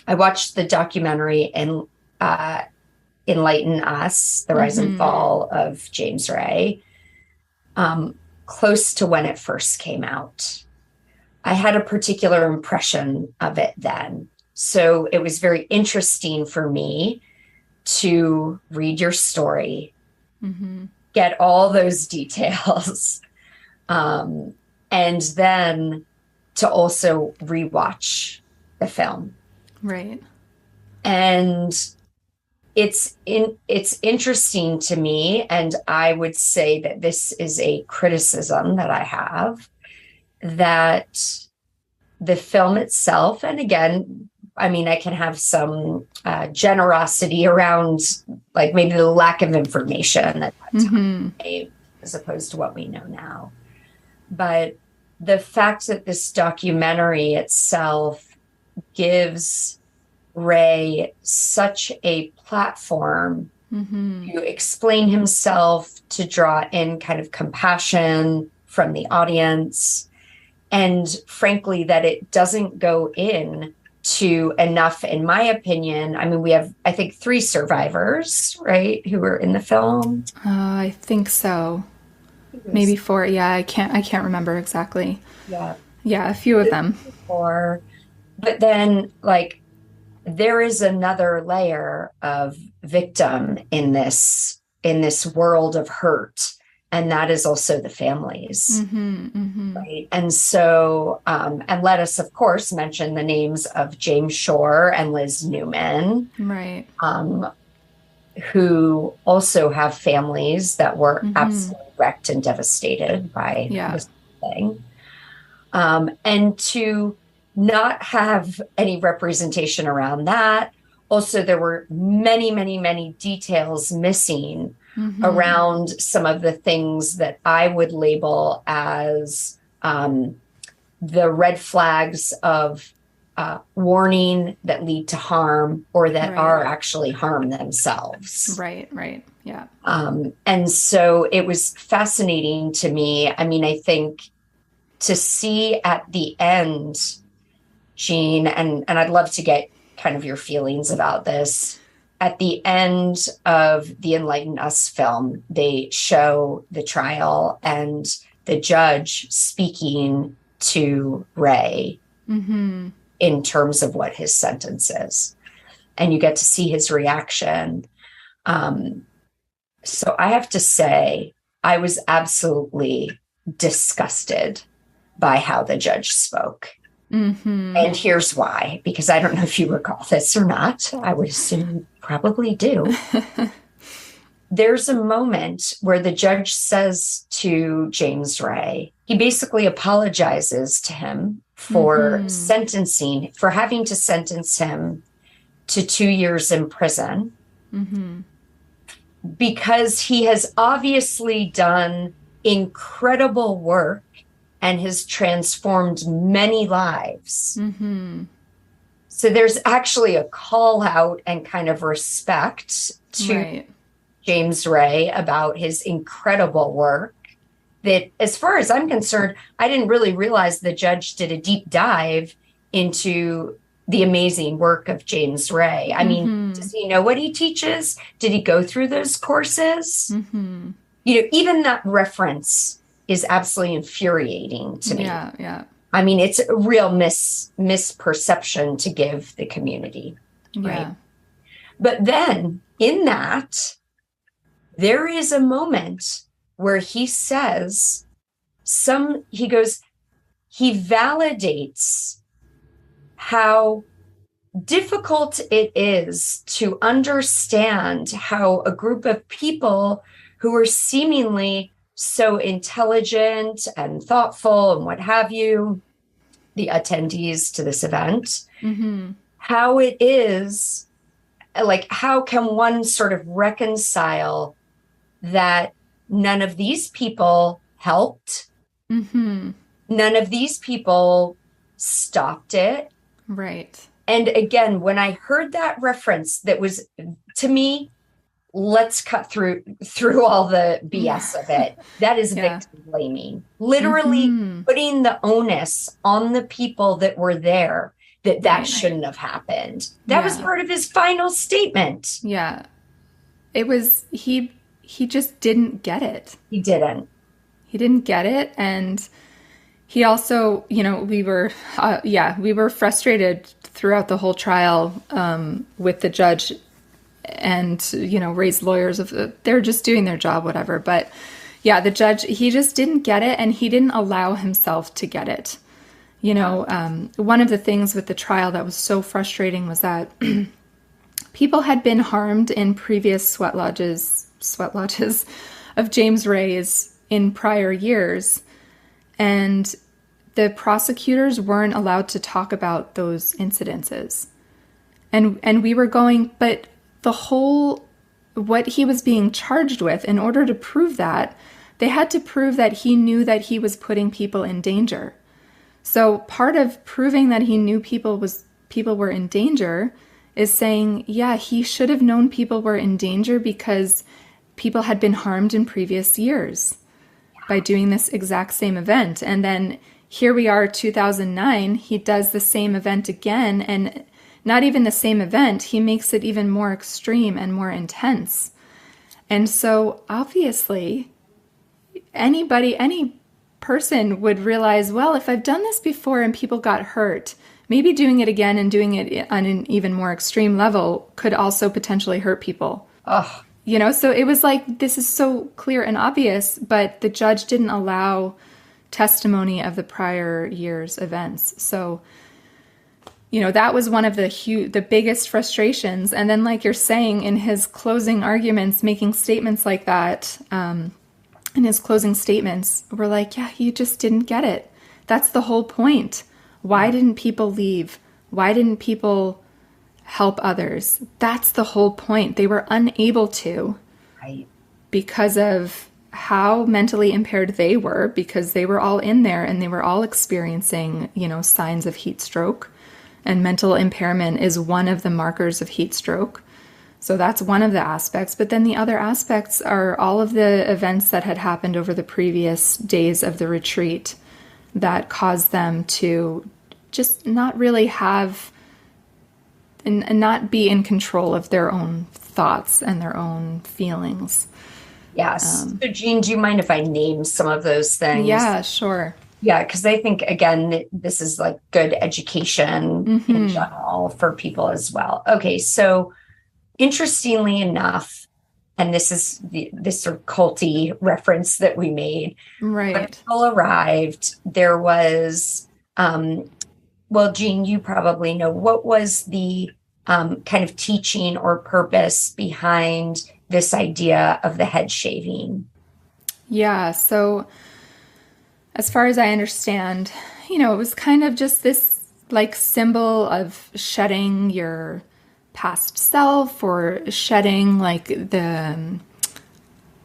I watched the documentary Enlighten Us, The Rise and Fall of James Ray, close to when it first came out. I had a particular impression of it then. So it was very interesting for me to read your story, get all those details, and then to also rewatch the film. Right. And it's interesting to me, and I would say that this is a criticism that I have, that the film itself, and again, I mean, I can have some generosity around like maybe the lack of information at that time, as opposed to what we know now. But the fact that this documentary itself gives Ray such a platform to explain himself, to draw in kind of compassion from the audience, and frankly, that it doesn't go in to enough, in my opinion. I mean, we have, I think, 3 survivors, right, who were in the film. I think so. Maybe 4. Yeah, I can't remember exactly. Yeah, a few of them. 4. But then, like, there is another layer of victim in this world of hurt. And that is also the families, right? And so, and let us, of course, mention the names of James Shore and Liz Newman, right? Who also have families that were absolutely wrecked and devastated by this thing. And to not have any representation around that. Also, there were many, many, many details missing around some of the things that I would label as the red flags of warning that lead to harm, or that are actually harm themselves. Right. Yeah. And so it was fascinating to me. I mean, I think to see at the end, Jean, and I'd love to get kind of your feelings about this. At the end of the Enlighten Us film, they show the trial and the judge speaking to Ray in terms of what his sentence is. And you get to see his reaction. So I have to say, I was absolutely disgusted by how the judge spoke. And here's why, because I don't know if you recall this or not. I would assume you probably do. there's a moment where the judge says to James Ray, he basically apologizes to him for sentencing, for having to sentence him to 2 years in prison, because he has obviously done incredible work and has transformed many lives. So there's actually a call out and kind of respect to James Ray about his incredible work that, as far as I'm concerned, I didn't really realize the judge did a deep dive into the amazing work of James Ray. I mean, does he know what he teaches? Did he go through those courses? You know, even that reference is absolutely infuriating to me. Yeah. I mean, it's a real misperception to give the community. Right? Yeah. But then in that, there is a moment where he says he validates how difficult it is to understand how a group of people who are seemingly so intelligent and thoughtful and what have you, the attendees to this event, how it is, like, how can one sort of reconcile that none of these people helped, none of these people stopped it. Right. And again, when I heard that reference, that was, to me, let's cut through all the BS of it. That is victim blaming, literally putting the onus on the people that were there, that shouldn't have happened. That was part of his final statement. Yeah. It was, he just didn't get it. He didn't get it. And he also, you know, we were frustrated throughout the whole trial with the judge and, you know, Ray's lawyers, they're just doing their job, whatever. But yeah, the judge, he just didn't get it, and he didn't allow himself to get it. You know, one of the things with the trial that was so frustrating was that people had been harmed in previous sweat lodges of James Ray's in prior years, and the prosecutors weren't allowed to talk about those incidences. And we were going, but what he was being charged with, in order to prove that, they had to prove that he knew that he was putting people in danger. So part of proving that he knew people were in danger is saying, yeah, he should have known people were in danger because people had been harmed in previous years by doing this exact same event. And then here we are, 2009, he does the same event again, and not even the same event, he makes it even more extreme and more intense. And so obviously any person would realize, well, if I've done this before and people got hurt, maybe doing it again and doing it on an even more extreme level could also potentially hurt people. Ugh. You know, so it was like, this is so clear and obvious, but the judge didn't allow testimony of the prior year's events. So, you know, that was one of the biggest frustrations. And then, like you're saying, in his closing arguments, making statements like that, in his closing statements, we're like, yeah, you just didn't get it. That's the whole point. Why didn't people leave? Why didn't people help others? That's the whole point. They were unable to, right, because of how mentally impaired they were, because they were all in there and they were all experiencing, you know, signs of heat stroke. And mental impairment is one of the markers of heat stroke. So that's one of the aspects. But then the other aspects are all of the events that had happened over the previous days of the retreat that caused them to just not really have and not be in control of their own thoughts and their own feelings. Yes. So Jean, do you mind if I name some of those things? Yeah, sure. Yeah, because I think, again, this is like good education in general for people as well. Okay, so interestingly enough, and this is this sort of culty reference that we made. Right. When people arrived, there was, well, Jean, you probably know, what was the kind of teaching or purpose behind this idea of the head shaving? Yeah. So as far as I understand, it was kind of just this like symbol of shedding your past self, or shedding like the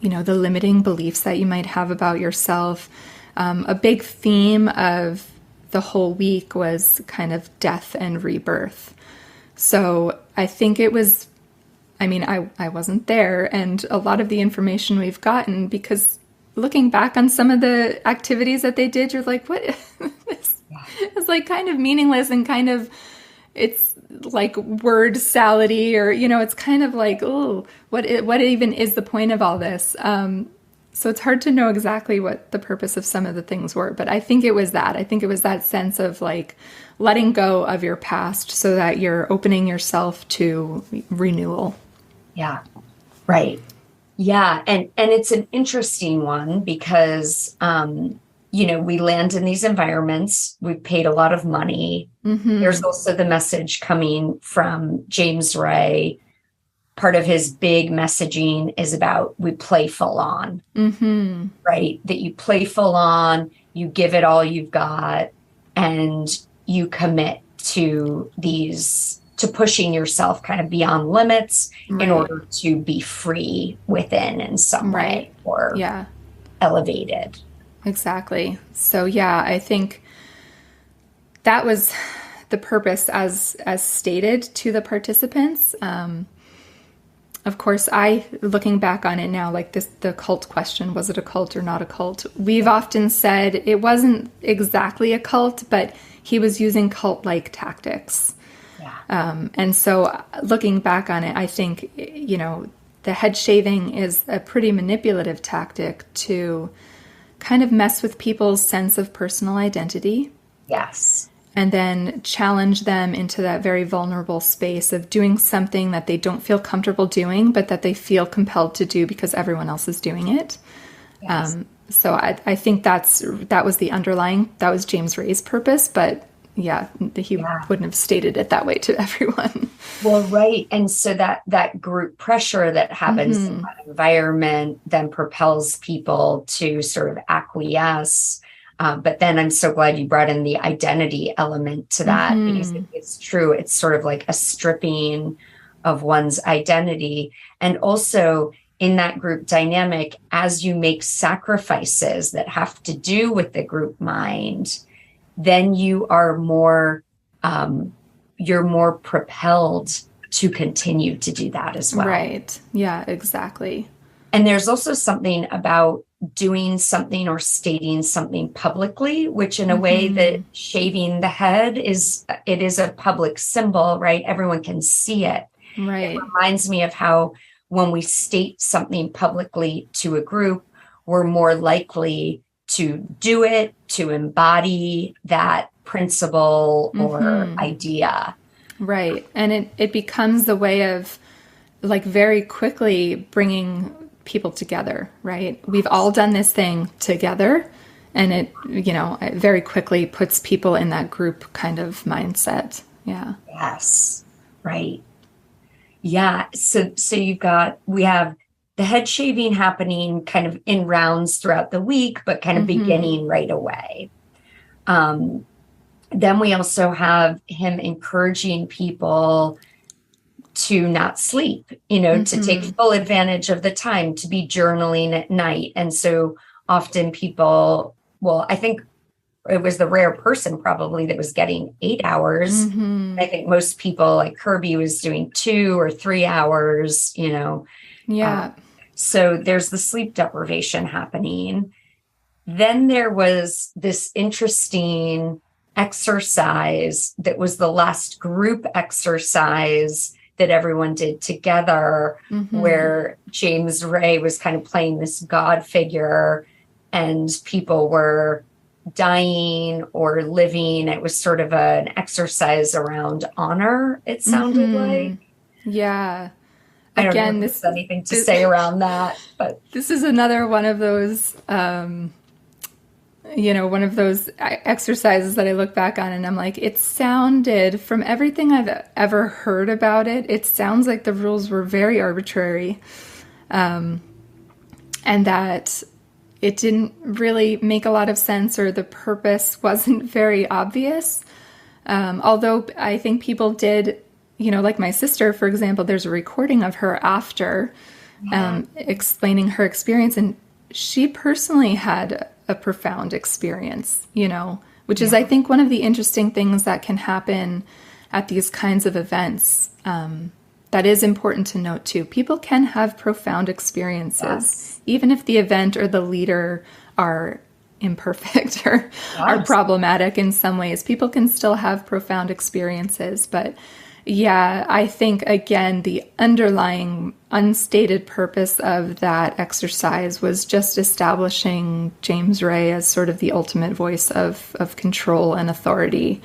limiting beliefs that you might have about yourself. A big theme of the whole week was kind of death and rebirth. So I think it was, I wasn't there, and a lot of the information we've gotten, because looking back on some of the activities that they did, you're like, what? It's like kind of meaningless, and kind of, it's like word salady, or, it's kind of like, oh, what even is the point of all this? So it's hard to know exactly what the purpose of some of the things were, but I think it was that. I think it was that sense of like letting go of your past so that you're opening yourself to renewal. Yeah, right. Yeah, and it's an interesting one because, we land in these environments. We've paid a lot of money. Mm-hmm. There's also the message coming from James Ray. Part of his big messaging is about we play full on, mm-hmm. right? That you play full on, you give it all you've got, and you commit to pushing yourself kind of beyond limits, right, in order to be free within in some way, or elevated. Exactly. So yeah, I think that was the purpose as stated to the participants. Of course, looking back on it now, like the cult question, was it a cult or not a cult? We've often said it wasn't exactly a cult, but he was using cult-like tactics. Yeah. And so looking back on it, I think, the head shaving is a pretty manipulative tactic to kind of mess with people's sense of personal identity. Yes. And then challenge them into that very vulnerable space of doing something that they don't feel comfortable doing, but that they feel compelled to do because everyone else is doing it. Yes. So I think that was James Ray's purpose, but he wouldn't have stated it that way to everyone. Well, right. And so that group pressure that happens in that environment then propels people to sort of acquiesce. But then I'm so glad you brought in the identity element to that, because it's true. It's sort of like a stripping of one's identity. And also in that group dynamic, as you make sacrifices that have to do with the group mind, then you are more, you're more propelled to continue to do that as well. Right. Yeah, exactly. And there's also something about doing something or stating something publicly, which in a way that shaving the head is a public symbol, right? Everyone can see it. Right. It reminds me of how when we state something publicly to a group, we're more likely to do it, to embody that principle or idea. Right. And it becomes a way of like very quickly bringing people together, right? We've all done this thing together, and it very quickly puts people in that group kind of mindset. Yeah. Yes. Right. Yeah. So we have the head shaving happening kind of in rounds throughout the week, but kind of beginning right away. Then we also have him encouraging people to not sleep, to take full advantage of the time, to be journaling at night. And so often people, I think it was the rare person probably that was getting 8 hours. I think most people, like Kirby, was doing 2 or 3 hours, Yeah. So there's the sleep deprivation happening. Then there was this interesting exercise that was the last group exercise that everyone did together, where James Ray was kind of playing this God figure and people were dying or living. It was sort of an exercise around honor, it sounded like. Yeah. I don't know if there's anything to say around that, but this is another one of those, one of those exercises that I look back on and I'm like, it sounded, from everything I've ever heard about it, it sounds like the rules were very arbitrary. and that it didn't really make a lot of sense, or the purpose wasn't very obvious. Although I think people did, like my sister, for example, there's a recording of her after explaining her experience, and she personally had a profound experience, which is, I think, one of the interesting things that can happen at these kinds of events. That is important to note too. People can have profound experiences, even if the event or the leader are imperfect or are problematic in some ways. People can still have profound experiences. But yeah, I think, again, the underlying unstated purpose of that exercise was just establishing James Ray as sort of the ultimate voice of control and authority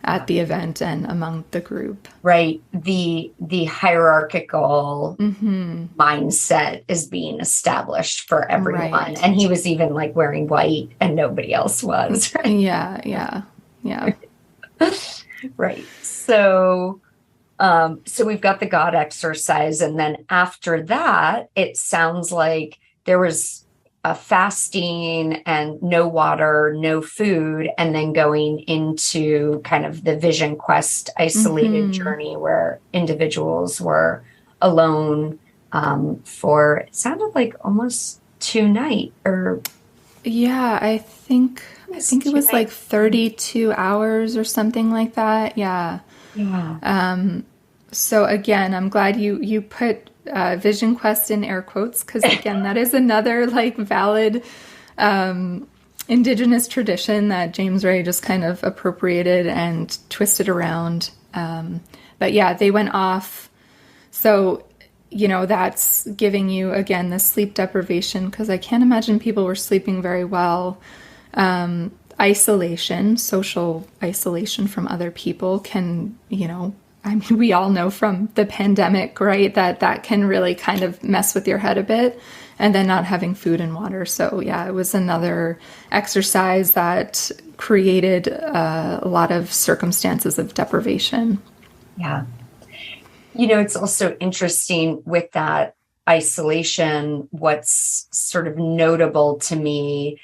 at the event and among the group. Right. The hierarchical mindset is being established for everyone. Right. And he was even like wearing white and nobody else was. Right? Yeah. Right. So we've got the God exercise. And then after that, it sounds like there was a fasting and no water, no food, and then going into kind of the vision quest isolated journey where individuals were alone for, it sounded like almost 2 nights or. Yeah, I think it was like 32 hours or something like that. Yeah. So again, I'm glad you put Vision Quest in air quotes, because again, that is another like valid indigenous tradition that James Ray just kind of appropriated and twisted around. But yeah, they went off. So, that's giving you, again, the sleep deprivation, because I can't imagine people were sleeping very well. Isolation, social isolation from other people can, we all know from the pandemic, right, that can really kind of mess with your head a bit, and then not having food and water. So yeah, it was another exercise that created a lot of circumstances of deprivation. Yeah. It's also interesting with that isolation, what's sort of notable to me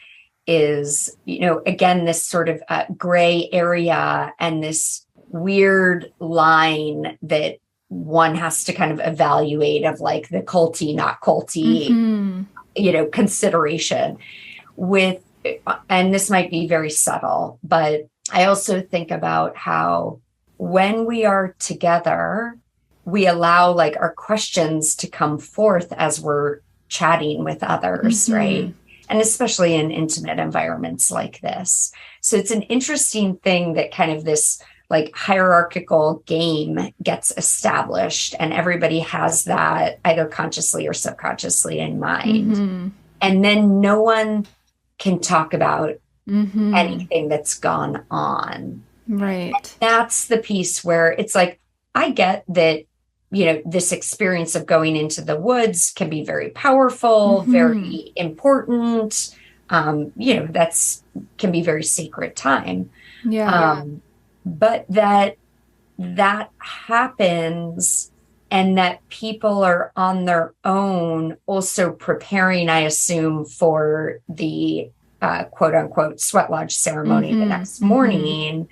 is, again, this sort of gray area and this weird line that one has to kind of evaluate of like the culty, not culty, consideration with, and this might be very subtle, but I also think about how when we are together, we allow like our questions to come forth as we're chatting with others, right? And especially in intimate environments like this. So it's an interesting thing that kind of this like hierarchical game gets established, and everybody has that either consciously or subconsciously in mind. And then no one can talk about anything that's gone on. Right. And that's the piece where it's like, I get that, this experience of going into the woods can be very powerful, very important. That's can be very sacred time. Yeah. But that happens, and that people are on their own also preparing, I assume, for the quote unquote sweat lodge ceremony the next morning,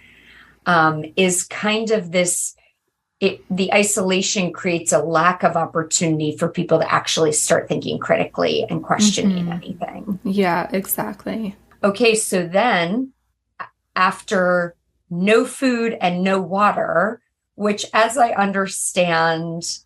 is kind of this, the isolation creates a lack of opportunity for people to actually start thinking critically and questioning anything. Yeah, exactly. Okay, so then after no food and no water, which, as I understand,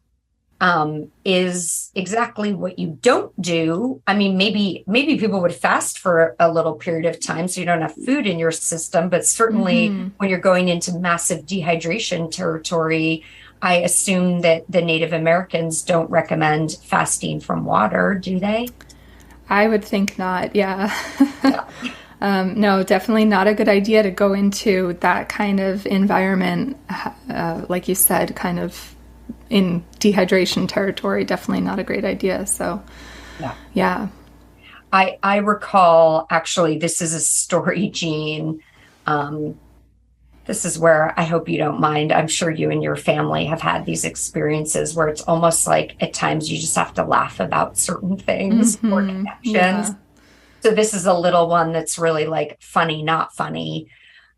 is exactly what you don't do. I mean, maybe people would fast for a little period of time so you don't have food in your system, but certainly when you're going into massive dehydration territory, I assume that the Native Americans don't recommend fasting from water, do they? I would think not, yeah. No, definitely not a good idea to go into that kind of environment, like you said, kind of in dehydration territory. Definitely not a great idea. So, yeah. I recall, actually, this is a story, Jean, This is where I hope you don't mind. I'm sure you and your family have had these experiences where it's almost like at times you just have to laugh about certain things or connections. Yeah. So this is a little one that's really like funny, not funny.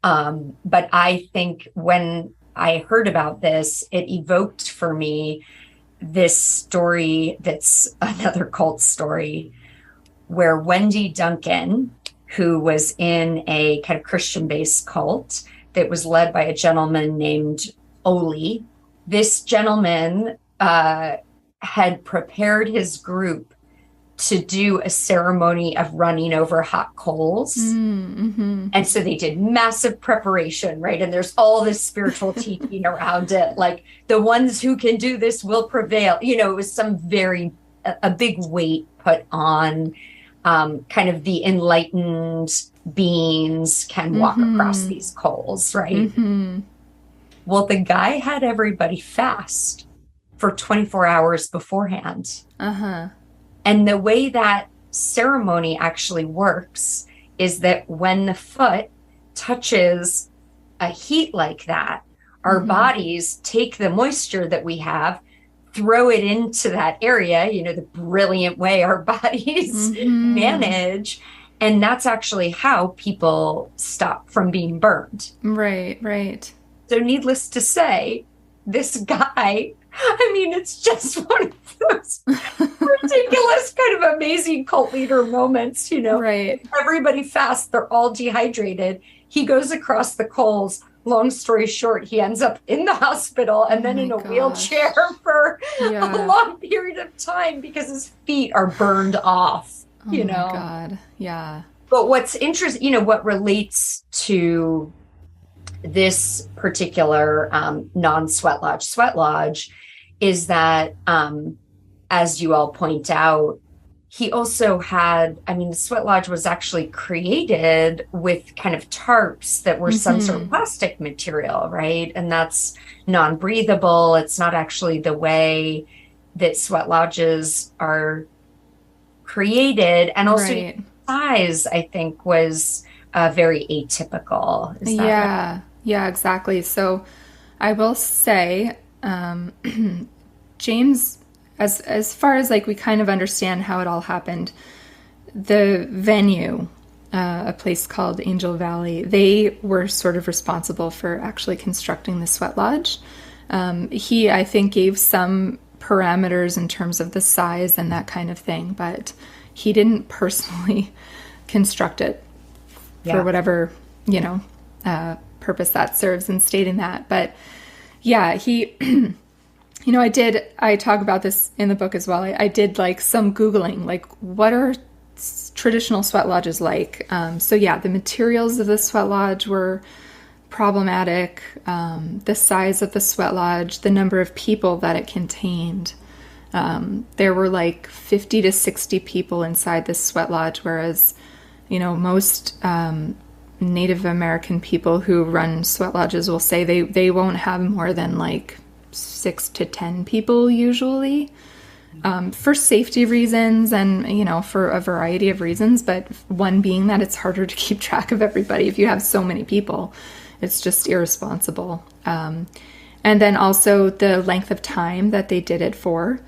But I think when I heard about this, it evoked for me this story that's another cult story where Wendy Duncan, who was in a kind of Christian-based cult that was led by a gentleman named Oli, this gentleman had prepared his group to do a ceremony of running over hot coals. Mm-hmm. And so they did massive preparation, right? And there's all this spiritual teaching around it. Like the ones who can do this will prevail. You know, it was a big weight put on kind of the enlightened beings can walk across these coals, right? Well, the guy had everybody fast for 24 hours beforehand. And the way that ceremony actually works is that when the foot touches a heat like that, our bodies take the moisture that we have, throw it into that area, you know, the brilliant way our bodies manage. And that's actually how people stop from being burned. Right, right. So needless to say, this guy, I mean, it's just one of those ridiculous kind of amazing cult leader moments, you know. Right. Everybody fast, they're all dehydrated. He goes across the coals. Long story short, he ends up in the hospital and then in a wheelchair for a long period of time because his feet are burned off, you know. Oh my God. Yeah. But what's interesting, you know, what relates to this particular non-sweat lodge is that, as you all point out, he also had, I mean, the sweat lodge was actually created with kind of tarps that were some sort of plastic material, right? And that's non-breathable. It's not actually the way that sweat lodges are created. And also the size, I think, was very atypical. Is that right? Yeah, exactly. So I will say, James, as far as like we kind of understand how it all happened, the venue, a place called Angel Valley, they were sort of responsible for actually constructing the sweat lodge. He, I think, gave some parameters in terms of the size and that kind of thing, but he didn't personally construct it for whatever, you know, purpose that serves in stating that. But yeah, he, you know, I talk about this in the book as well. I did like some Googling, like what are traditional sweat lodges like? So yeah, the materials of the sweat lodge were problematic. The size of the sweat lodge, the number of people that it contained. There were like 50 to 60 people inside this sweat lodge, whereas, you know, most Native American people who run sweat lodges will say they won't have more than like 6 to 10 people usually, for safety reasons and, you know, for a variety of reasons. But one being that it's harder to keep track of everybody. If you have so many people, it's just irresponsible. And then also the length of time that they did it for.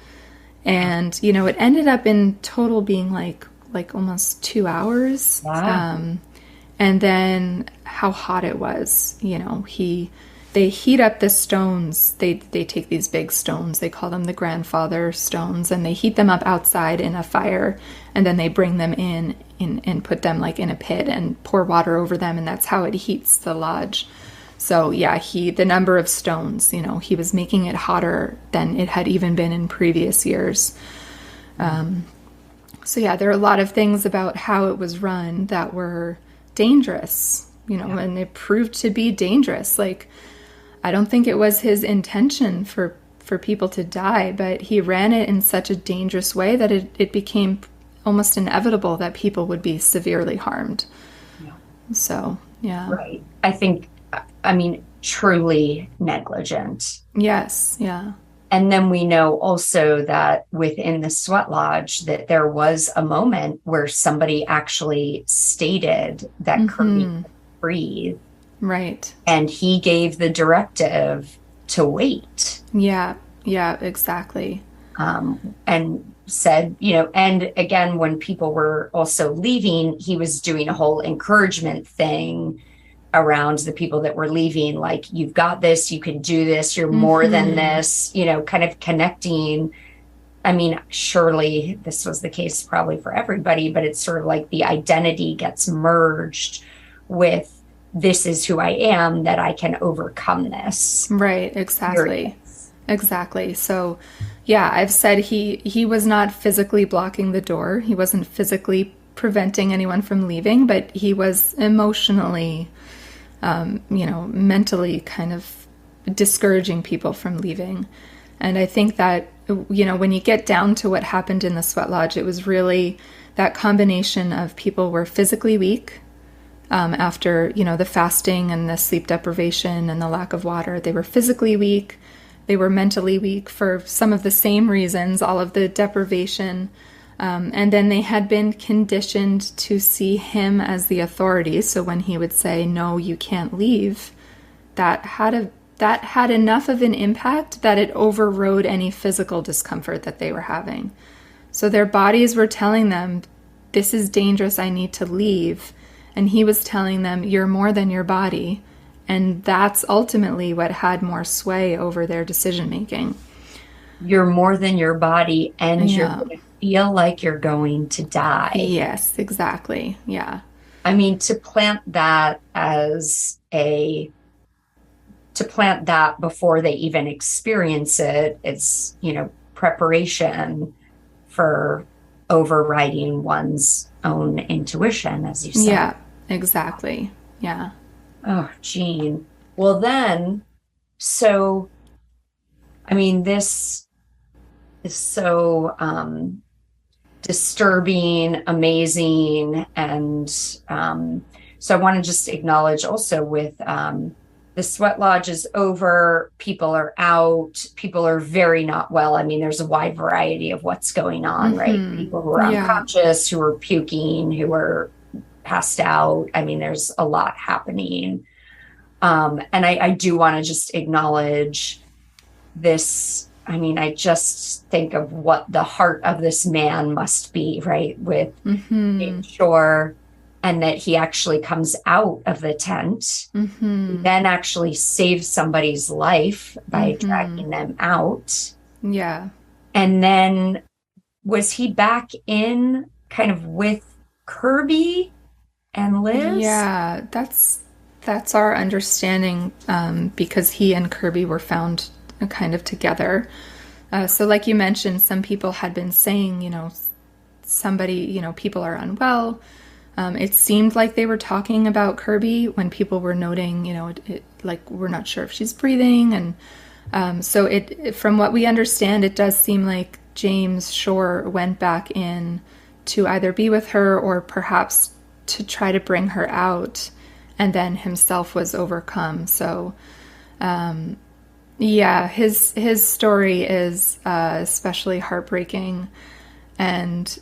And, you know, it ended up in total being like almost 2 hours. Wow. And then how hot it was, you know, they heat up the stones. They take these big stones, they call them the grandfather stones, and they heat them up outside in a fire, and then they bring them in and put them like in a pit and pour water over them, and that's how it heats the lodge. So yeah, the number of stones, you know, he was making it hotter than it had even been in previous years. So yeah, there are a lot of things about how it was run that were dangerous, you know, and it proved to be dangerous. Like, I don't think it was his intention for people to die, but he ran it in such a dangerous way that it became almost inevitable that people would be severely harmed. Yeah. So, yeah. Right. I mean, truly negligent. Yes, yeah. And then we know also that within the sweat lodge that there was a moment where somebody actually stated that Kirby could breathe. Right. And he gave the directive to wait. Yeah. Yeah, exactly. And said, and again, when people were also leaving, he was doing a whole encouragement thing around the people that were leaving, like, you've got this, you can do this, you're more than this, kind of connecting. I mean, surely this was the case probably for everybody, but it's sort of like the identity gets merged with, this is who I am, that I can overcome this. Right, exactly. Exactly. So, yeah, I've said he was not physically blocking the door. He wasn't physically preventing anyone from leaving, but he was emotionally, mentally kind of discouraging people from leaving. And I think that, when you get down to what happened in the sweat lodge, it was really that combination of people were physically weak after, the fasting and the sleep deprivation and the lack of water. They were physically weak. They were mentally weak for some of the same reasons, all of the deprivation. And then they had been conditioned to see him as the authority. So when he would say, no, you can't leave, that had enough of an impact that it overrode any physical discomfort that they were having. So their bodies were telling them, this is dangerous, I need to leave. And he was telling them, you're more than your body. And that's ultimately what had more sway over their decision making. You're more than your body, and you're going to feel like you're going to die. Yes, exactly. Yeah. I mean, to plant that before they even experience it, it's, preparation for overriding one's own intuition, as you said. Yeah, exactly. Yeah. Oh, Jean. Well, then, so, I mean, this is so disturbing, amazing. And so I want to just acknowledge also with the sweat lodge is over, people are out, people are very not well. I mean, there's a wide variety of what's going on, right? People who are unconscious, who are puking, who are passed out. I mean, there's a lot happening. And I do want to just acknowledge this. I mean, I just think of what the heart of this man must be, right? With being sure, and that he actually comes out of the tent, then actually saves somebody's life by dragging them out. Yeah. And then was he back in kind of with Kirby and Liz? Yeah, that's our understanding, because he and Kirby were found kind of together. So like you mentioned, some people had been saying, people are unwell. It seemed like they were talking about Kirby when people were noting, like, we're not sure if she's breathing. And so from what we understand, it does seem like James Shore went back in to either be with her or perhaps to try to bring her out, and then himself was overcome. So, his story is especially heartbreaking. And,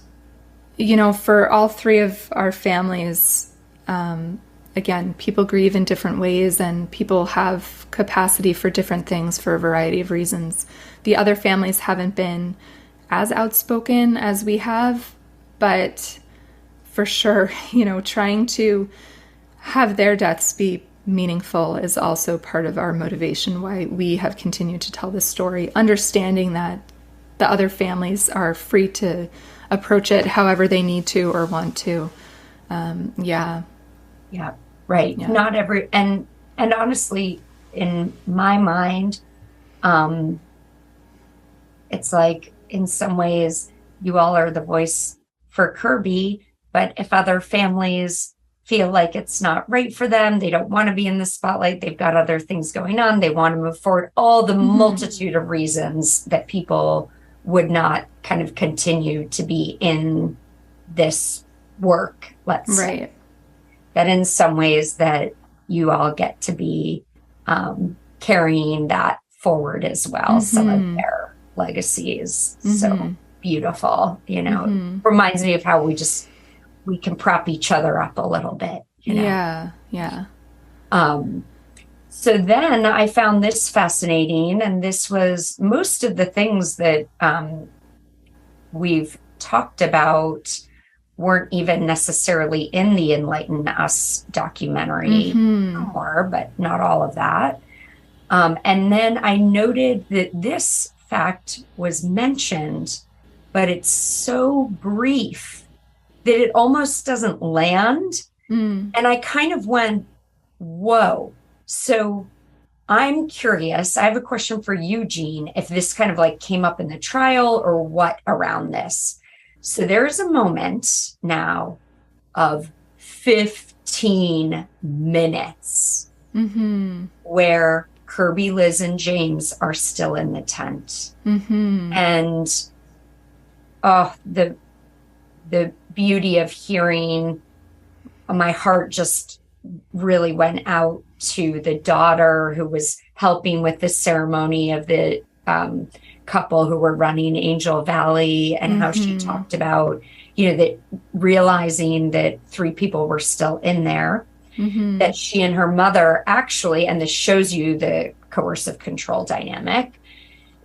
for all three of our families, again, people grieve in different ways, and people have capacity for different things for a variety of reasons. The other families haven't been as outspoken as we have, but for sure, trying to have their deaths be meaningful is also part of our motivation, why we have continued to tell this story, understanding that the other families are free to approach it however they need to or want to. Yeah, right. Yeah. Not every, and honestly, in my mind, it's like, in some ways, you all are the voice for Kirby, but if other families feel like it's not right for them, they don't want to be in the spotlight, they've got other things going on, they want to move forward, all the multitude of reasons that people would not kind of continue to be in this work, let's say. That in some ways that you all get to be carrying that forward as well, some of their legacies. So beautiful, reminds me of how we can prop each other up a little bit, Yeah. So then I found this fascinating, and this was most of the things that we've talked about weren't even necessarily in the Enlighten Us documentary, more, but not all of that. And then I noted that this fact was mentioned, but it's so brief that it almost doesn't land. And I kind of went, whoa. So I'm curious. I have a question for you, Jean, if this kind of like came up in the trial or what around this. So there's a moment now of 15 minutes where Kirby, Liz, and James are still in the tent. And the beauty of hearing, my heart just really went out to the daughter who was helping with the ceremony of the couple who were running Angel Valley, and how she talked about, that realizing that 3 people were still in there, that she and her mother actually, and this shows you the coercive control dynamic,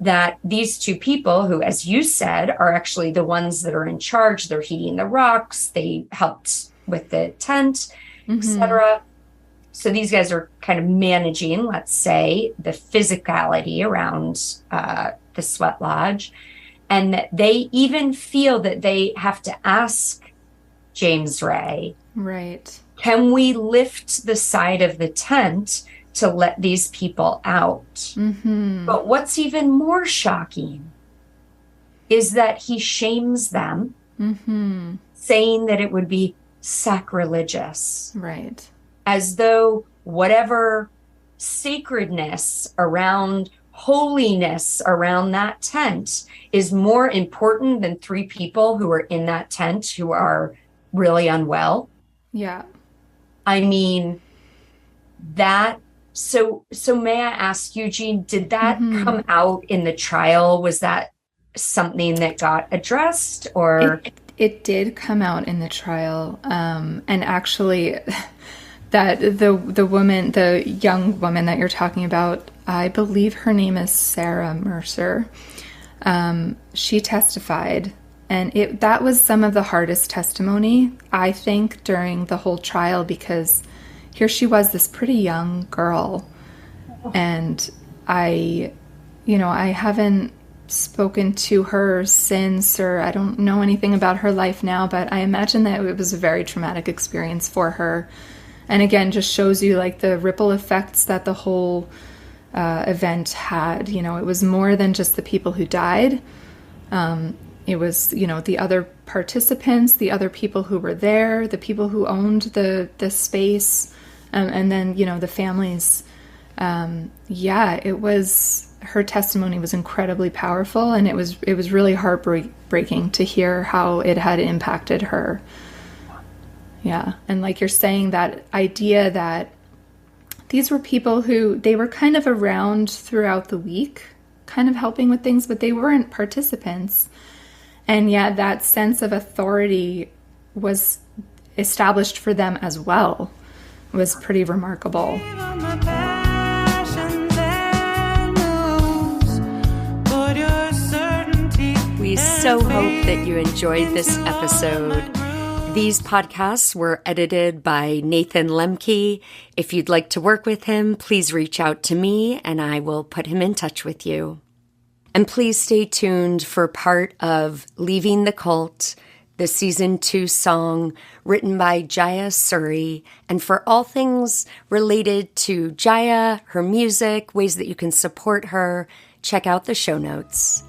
that these 2 people who, as you said, are actually the ones that are in charge. They're heating the rocks. They helped with the tent, etc. So these guys are kind of managing, let's say, the physicality around the sweat lodge, and that they even feel that they have to ask James Ray, right, can we lift the side of the tent to let these people out? But what's even more shocking is that he shames them, saying that it would be sacrilegious. Right. As though whatever sacredness around, holiness around that tent is more important than 3 people who are in that tent who are really unwell. Yeah. I mean, that, so may I ask you, Jean, did that come out in the trial? Was that something that got addressed, or? It did come out in the trial. And actually, that the woman, the young woman that you're talking about, I believe her name is Sarah Mercer. She testified, and that was some of the hardest testimony, I think, during the whole trial, because here she was, this pretty young girl, and I haven't spoken to her since, or I don't know anything about her life now, but I imagine that it was a very traumatic experience for her. And again, just shows you like the ripple effects that the whole event had. It was more than just the people who died. It was, the other participants, the other people who were there, the people who owned the space, and then, the families. It was, her testimony was incredibly powerful, and it was really heartbreaking to hear how it had impacted her. Yeah. And like you're saying, that idea that these were people who, they were kind of around throughout the week, kind of helping with things, but they weren't participants. And yet that sense of authority was established for them as well. It was pretty remarkable. We so hope that you enjoyed this episode. These podcasts were edited by Nathan Lemke. If you'd like to work with him, please reach out to me and I will put him in touch with you. And please stay tuned for part of Leaving the Cult, the season 2 song written by Jaya Suri. And for all things related to Jaya, her music, ways that you can support her, check out the show notes.